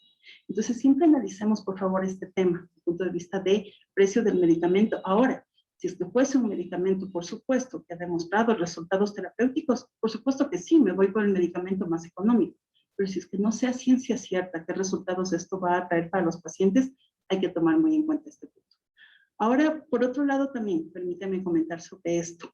Entonces, siempre analicemos, por favor, este tema, desde el punto de vista de precio del medicamento. Ahora, si es que fuese un medicamento, por supuesto, que ha demostrado resultados terapéuticos, por supuesto que sí, me voy por el medicamento más económico. Pero si es que no sea ciencia cierta qué resultados esto va a traer para los pacientes, hay que tomar muy en cuenta este punto. Ahora, por otro lado también, permítame comentar sobre esto.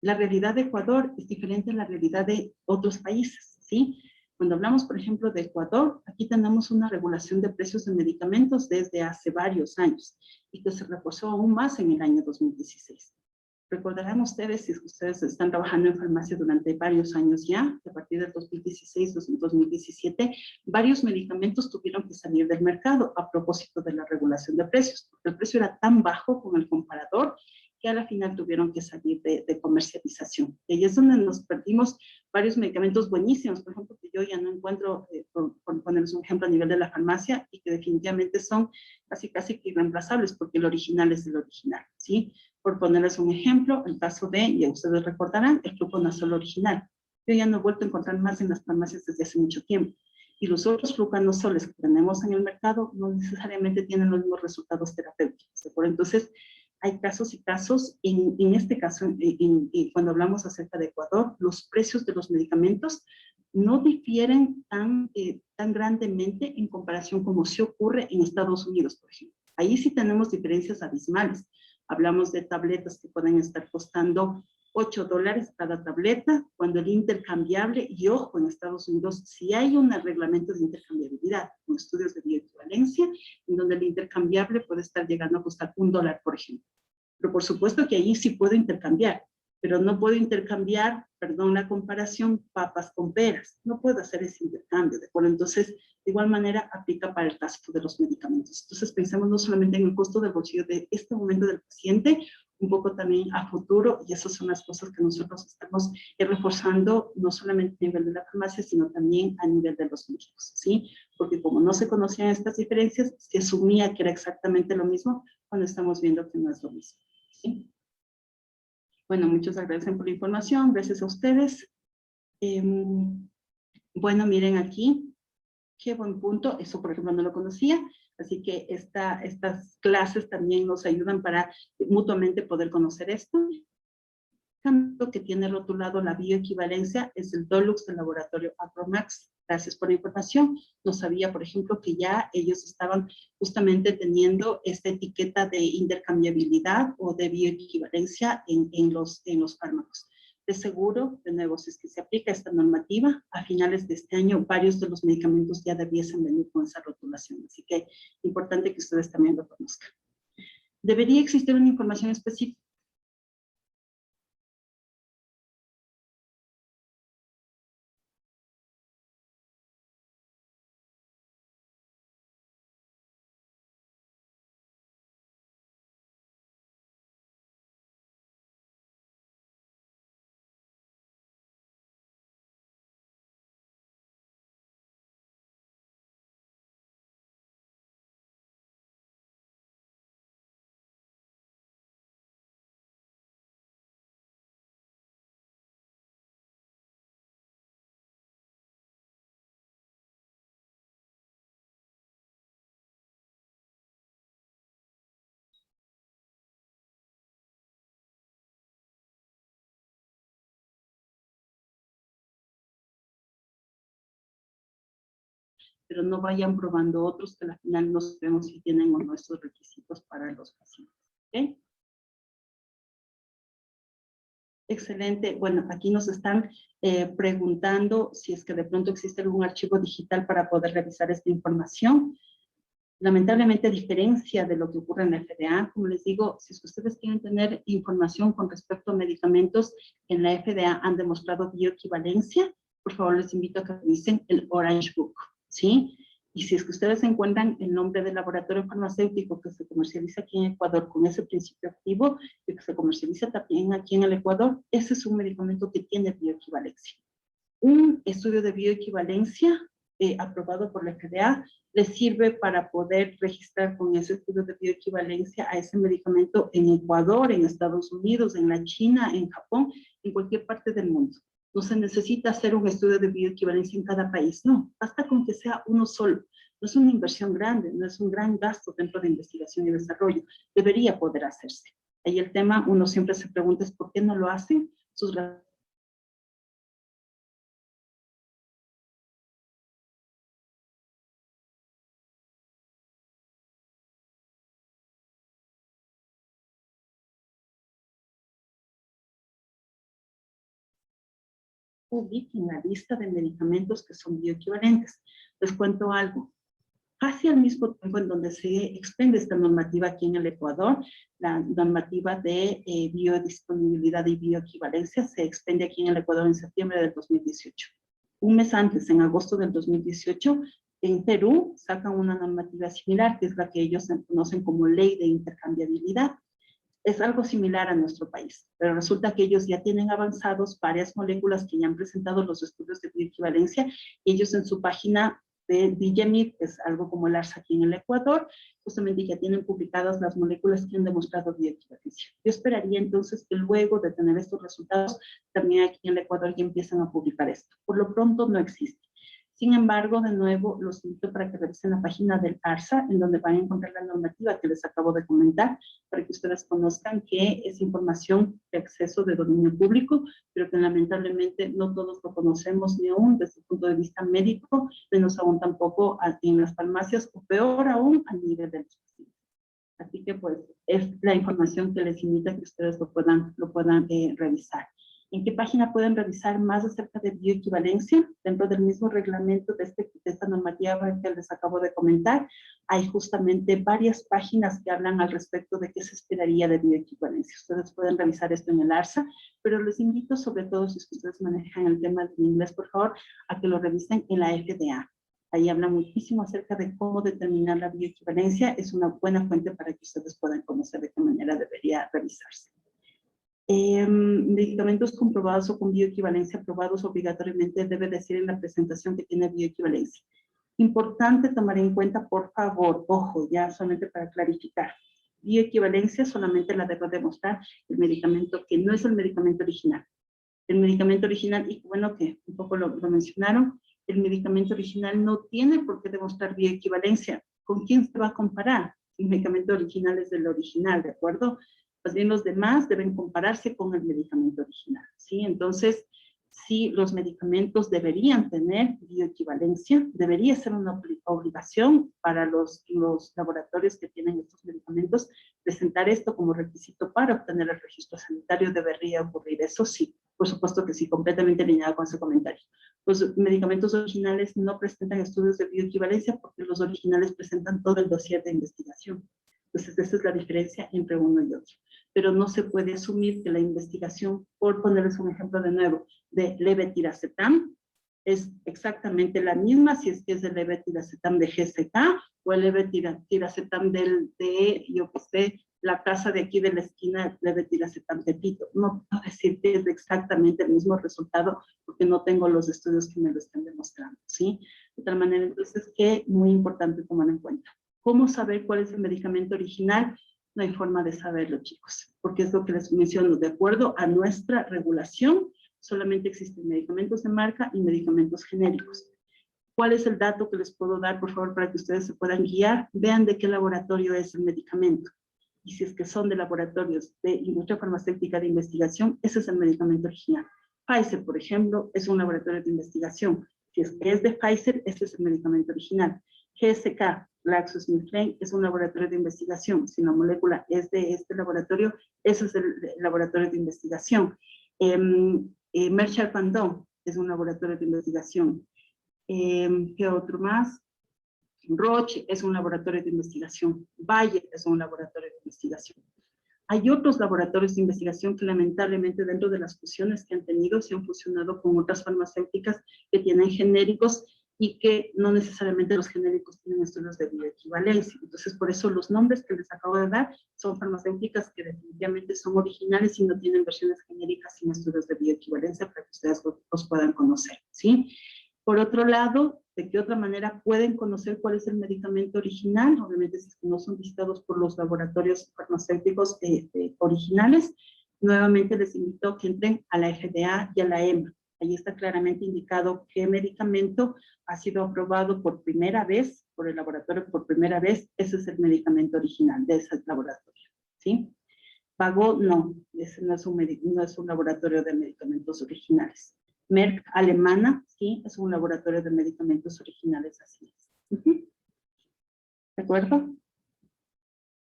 La realidad de Ecuador es diferente a la realidad de otros países, ¿sí? Cuando hablamos, por ejemplo, de Ecuador, aquí tenemos una regulación de precios de medicamentos desde hace varios años y que se reforzó aún más en el año 2016. Recordarán ustedes, si ustedes están trabajando en farmacia durante varios años ya, a partir del 2016, 2017, varios medicamentos tuvieron que salir del mercado a propósito de la regulación de precios, porque el precio era tan bajo con el comparador que a la final tuvieron que salir de comercialización. Y ahí es donde nos perdimos varios medicamentos buenísimos, por ejemplo, que yo ya no encuentro, por ponerles un ejemplo a nivel de la farmacia, y que definitivamente son casi que irreemplazables, porque el original es el original, ¿sí? Por ponerles un ejemplo, el caso de, ya ustedes recordarán, el fluconazol original. Yo ya no he vuelto a encontrar más en las farmacias desde hace mucho tiempo. Y los otros flucanosoles que tenemos en el mercado no necesariamente tienen los mismos resultados terapéuticos. Entonces, hay casos y casos. En este caso, cuando hablamos acerca de Ecuador, los precios de los medicamentos no difieren tan grandemente en comparación como se ocurre en Estados Unidos, por ejemplo. Ahí sí tenemos diferencias abismales. Hablamos de tabletas que pueden estar costando $8 cada tableta, cuando el intercambiable, y ojo, en Estados Unidos sí hay un reglamento de intercambiabilidad, con estudios de bioequivalencia, en donde el intercambiable puede estar llegando a costar $1, por ejemplo. Pero por supuesto que ahí sí puedo intercambiar, pero no puedo intercambiar, perdón la comparación, papas con peras. No puedo hacer ese intercambio, ¿de acuerdo? Entonces, de igual manera, aplica para el caso de los medicamentos. Entonces, pensemos no solamente en el costo del bolsillo de este momento del paciente, un poco también a futuro, y esas son las cosas que nosotros estamos reforzando, no solamente a nivel de la farmacia, sino también a nivel de los médicos, ¿sí? Porque como no se conocían estas diferencias, se asumía que era exactamente lo mismo, cuando estamos viendo que no es lo mismo, ¿sí? Bueno, muchas gracias por la información, gracias a ustedes. Bueno, miren aquí, qué buen punto, eso por ejemplo no lo conocía, así que estas clases también nos ayudan para mutuamente poder conocer esto. Lo que tiene rotulado la bioequivalencia es el Dolux del laboratorio Apromax. Gracias por la información. No sabía, por ejemplo, que ya ellos estaban justamente teniendo esta etiqueta de intercambiabilidad o de bioequivalencia en los fármacos. De seguro, de nuevo, si es que se aplica esta normativa, a finales de este año, varios de los medicamentos ya debiesen venir con esa rotulación. Así que importante que ustedes también lo conozcan. Debería existir una información específica pero no vayan probando otros que al final no sabemos si tienen o no estos requisitos para los pacientes. ¿Okay? Excelente. Bueno, aquí nos están preguntando si es que de pronto existe algún archivo digital para poder revisar esta información. Lamentablemente, a diferencia de lo que ocurre en la FDA, como les digo, si es que ustedes quieren tener información con respecto a medicamentos, en la FDA han demostrado bioequivalencia, por favor les invito a que revisen el Orange Book, ¿sí? Y si es que ustedes encuentran el nombre del laboratorio farmacéutico que se comercializa aquí en Ecuador con ese principio activo y que se comercializa también aquí en el Ecuador, ese es un medicamento que tiene bioequivalencia. Un estudio de bioequivalencia aprobado por la FDA les sirve para poder registrar con ese estudio de bioequivalencia a ese medicamento en Ecuador, en Estados Unidos, en la China, en Japón, en cualquier parte del mundo. No se necesita hacer un estudio de bioequivalencia en cada país, no, basta con que sea uno solo. No es una inversión grande, no es un gran gasto dentro de investigación y desarrollo. Debería poder hacerse. Ahí el tema, uno siempre se pregunta es ¿por qué no lo hacen? Sus publiquen la lista de medicamentos que son bioequivalentes. Les cuento algo. Casi al mismo tiempo en donde se expende esta normativa aquí en el Ecuador, la normativa de biodisponibilidad y bioequivalencia se expende aquí en el Ecuador en septiembre del 2018. Un mes antes, en agosto del 2018, en Perú sacan una normativa similar, que es la que ellos conocen como Ley de Intercambiabilidad. Es algo similar a nuestro país, pero resulta que ellos ya tienen avanzados varias moléculas que ya han presentado los estudios de bioequivalencia, y ellos en su página de DiGEMIT, que es algo como el ARSA aquí en el Ecuador, justamente ya tienen publicadas las moléculas que han demostrado bioequivalencia. Yo esperaría entonces que luego de tener estos resultados, también aquí en el Ecuador ya empiezan a publicar esto. Por lo pronto no existe. Sin embargo, de nuevo, los invito para que revisen la página del ARSA, en donde van a encontrar la normativa que les acabo de comentar, para que ustedes conozcan que es información de acceso de dominio público, pero que lamentablemente no todos lo conocemos ni aún desde el punto de vista médico, menos aún tampoco en las farmacias, o peor aún a nivel de los pacientes. Así que pues es la información que les invito a que ustedes lo puedan revisar. ¿En qué página pueden revisar más acerca de bioequivalencia? Dentro del mismo reglamento de esta normativa que les acabo de comentar, hay justamente varias páginas que hablan al respecto de qué se esperaría de bioequivalencia. Ustedes pueden revisar esto en el ARSA, pero les invito, sobre todo si ustedes manejan el tema del inglés, por favor, a que lo revisen en la FDA. Ahí habla muchísimo acerca de cómo determinar la bioequivalencia. Es una buena fuente para que ustedes puedan conocer de qué manera debería revisarse. Medicamentos comprobados o con bioequivalencia aprobados obligatoriamente debe decir en la presentación que tiene bioequivalencia. Importante tomar en cuenta, por favor, ojo, ya solamente para clarificar, bioequivalencia solamente la debe demostrar el medicamento que no es el medicamento original. El medicamento original, y bueno, que un poco lo mencionaron, el medicamento original no tiene por qué demostrar bioequivalencia. ¿Con quién se va a comparar? El medicamento original es del original, ¿de acuerdo? Más bien los demás deben compararse con el medicamento original, ¿sí? Entonces, sí, los medicamentos deberían tener bioequivalencia, debería ser una obligación para los laboratorios que tienen estos medicamentos presentar esto como requisito para obtener el registro sanitario. Debería ocurrir, eso sí, por supuesto que sí, completamente alineado con ese comentario. Los medicamentos originales no presentan estudios de bioequivalencia porque los originales presentan todo el dossier de investigación. Entonces, esa es la diferencia entre uno y otro. Pero no se puede asumir que la investigación, por ponerles un ejemplo de nuevo, de levetiracetam, es exactamente la misma si es que es el levetiracetam de GSK o el levetiracetam de, yo que sé, la casa de aquí de la esquina, levetiracetam de Tito. No puedo decir que es exactamente el mismo resultado porque no tengo los estudios que me lo estén demostrando, ¿sí? De tal manera, entonces, que muy importante tomar en cuenta. ¿Cómo saber cuál es el medicamento original? No hay forma de saberlo, chicos, porque es lo que les menciono. De acuerdo a nuestra regulación, solamente existen medicamentos de marca y medicamentos genéricos. ¿Cuál es el dato que les puedo dar, por favor, para que ustedes se puedan guiar? Vean de qué laboratorio es el medicamento. Y si es que son de laboratorios de industria farmacéutica de investigación, ese es el medicamento original. Pfizer, por ejemplo, es un laboratorio de investigación. Si es de Pfizer, este es el medicamento original. GSK, GlaxoSmithKline, es un laboratorio de investigación. Si la molécula es de este laboratorio, ese es el laboratorio de investigación. Merck Sharp & Dohme es un laboratorio de investigación. ¿Qué otro más? Roche es un laboratorio de investigación. Bayer es un laboratorio de investigación. Hay otros laboratorios de investigación que lamentablemente dentro de las fusiones que han tenido se han fusionado con otras farmacéuticas que tienen genéricos y que no necesariamente los genéricos tienen estudios de bioequivalencia. Entonces, por eso los nombres que les acabo de dar son farmacéuticas que definitivamente son originales y no tienen versiones genéricas sin estudios de bioequivalencia para que ustedes los puedan conocer, ¿sí? Por otro lado, ¿de qué otra manera pueden conocer cuál es el medicamento original? Obviamente, si no son visitados por los laboratorios farmacéuticos originales, nuevamente les invito a que entren a la FDA y a la EMA. Ahí está claramente indicado qué medicamento ha sido aprobado por primera vez, por el laboratorio por primera vez. Ese es el medicamento original de ese laboratorio, ¿sí? Pago, no, ese no es un laboratorio de medicamentos originales. Merck alemana, sí, es un laboratorio de medicamentos originales, así es. ¿De acuerdo?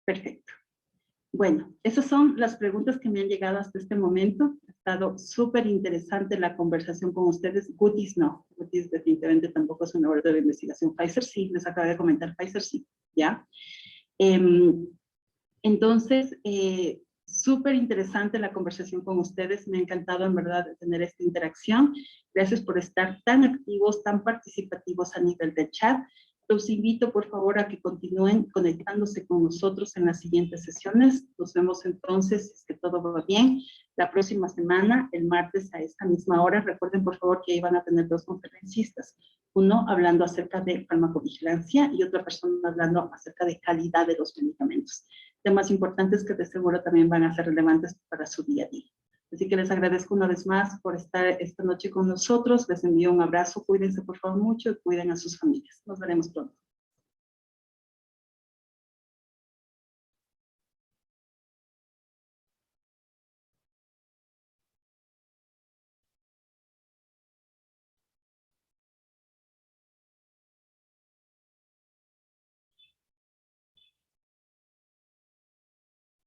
Perfecto. Bueno, esas son las preguntas que me han llegado hasta este momento. Ha estado súper interesante la conversación con ustedes. Goodies no, Goodies definitivamente tampoco es un laboratorio de investigación. Pfizer sí, les acabo de comentar, Pfizer sí, ¿ya? Entonces, súper interesante la conversación con ustedes. Me ha encantado en verdad tener esta interacción. Gracias por estar tan activos, tan participativos a nivel del chat. Los invito por favor a que continúen conectándose con nosotros en las siguientes sesiones. Nos vemos entonces, si es que todo va bien, la próxima semana, el martes a esta misma hora. Recuerden por favor que ahí van a tener dos conferencistas. Uno hablando acerca de farmacovigilancia y otra persona hablando acerca de calidad de los medicamentos. Temas importantes que de seguro también van a ser relevantes para su día a día. Así que les agradezco una vez más por estar esta noche con nosotros. Les envío un abrazo. Cuídense por favor mucho y cuiden a sus familias. Nos veremos pronto.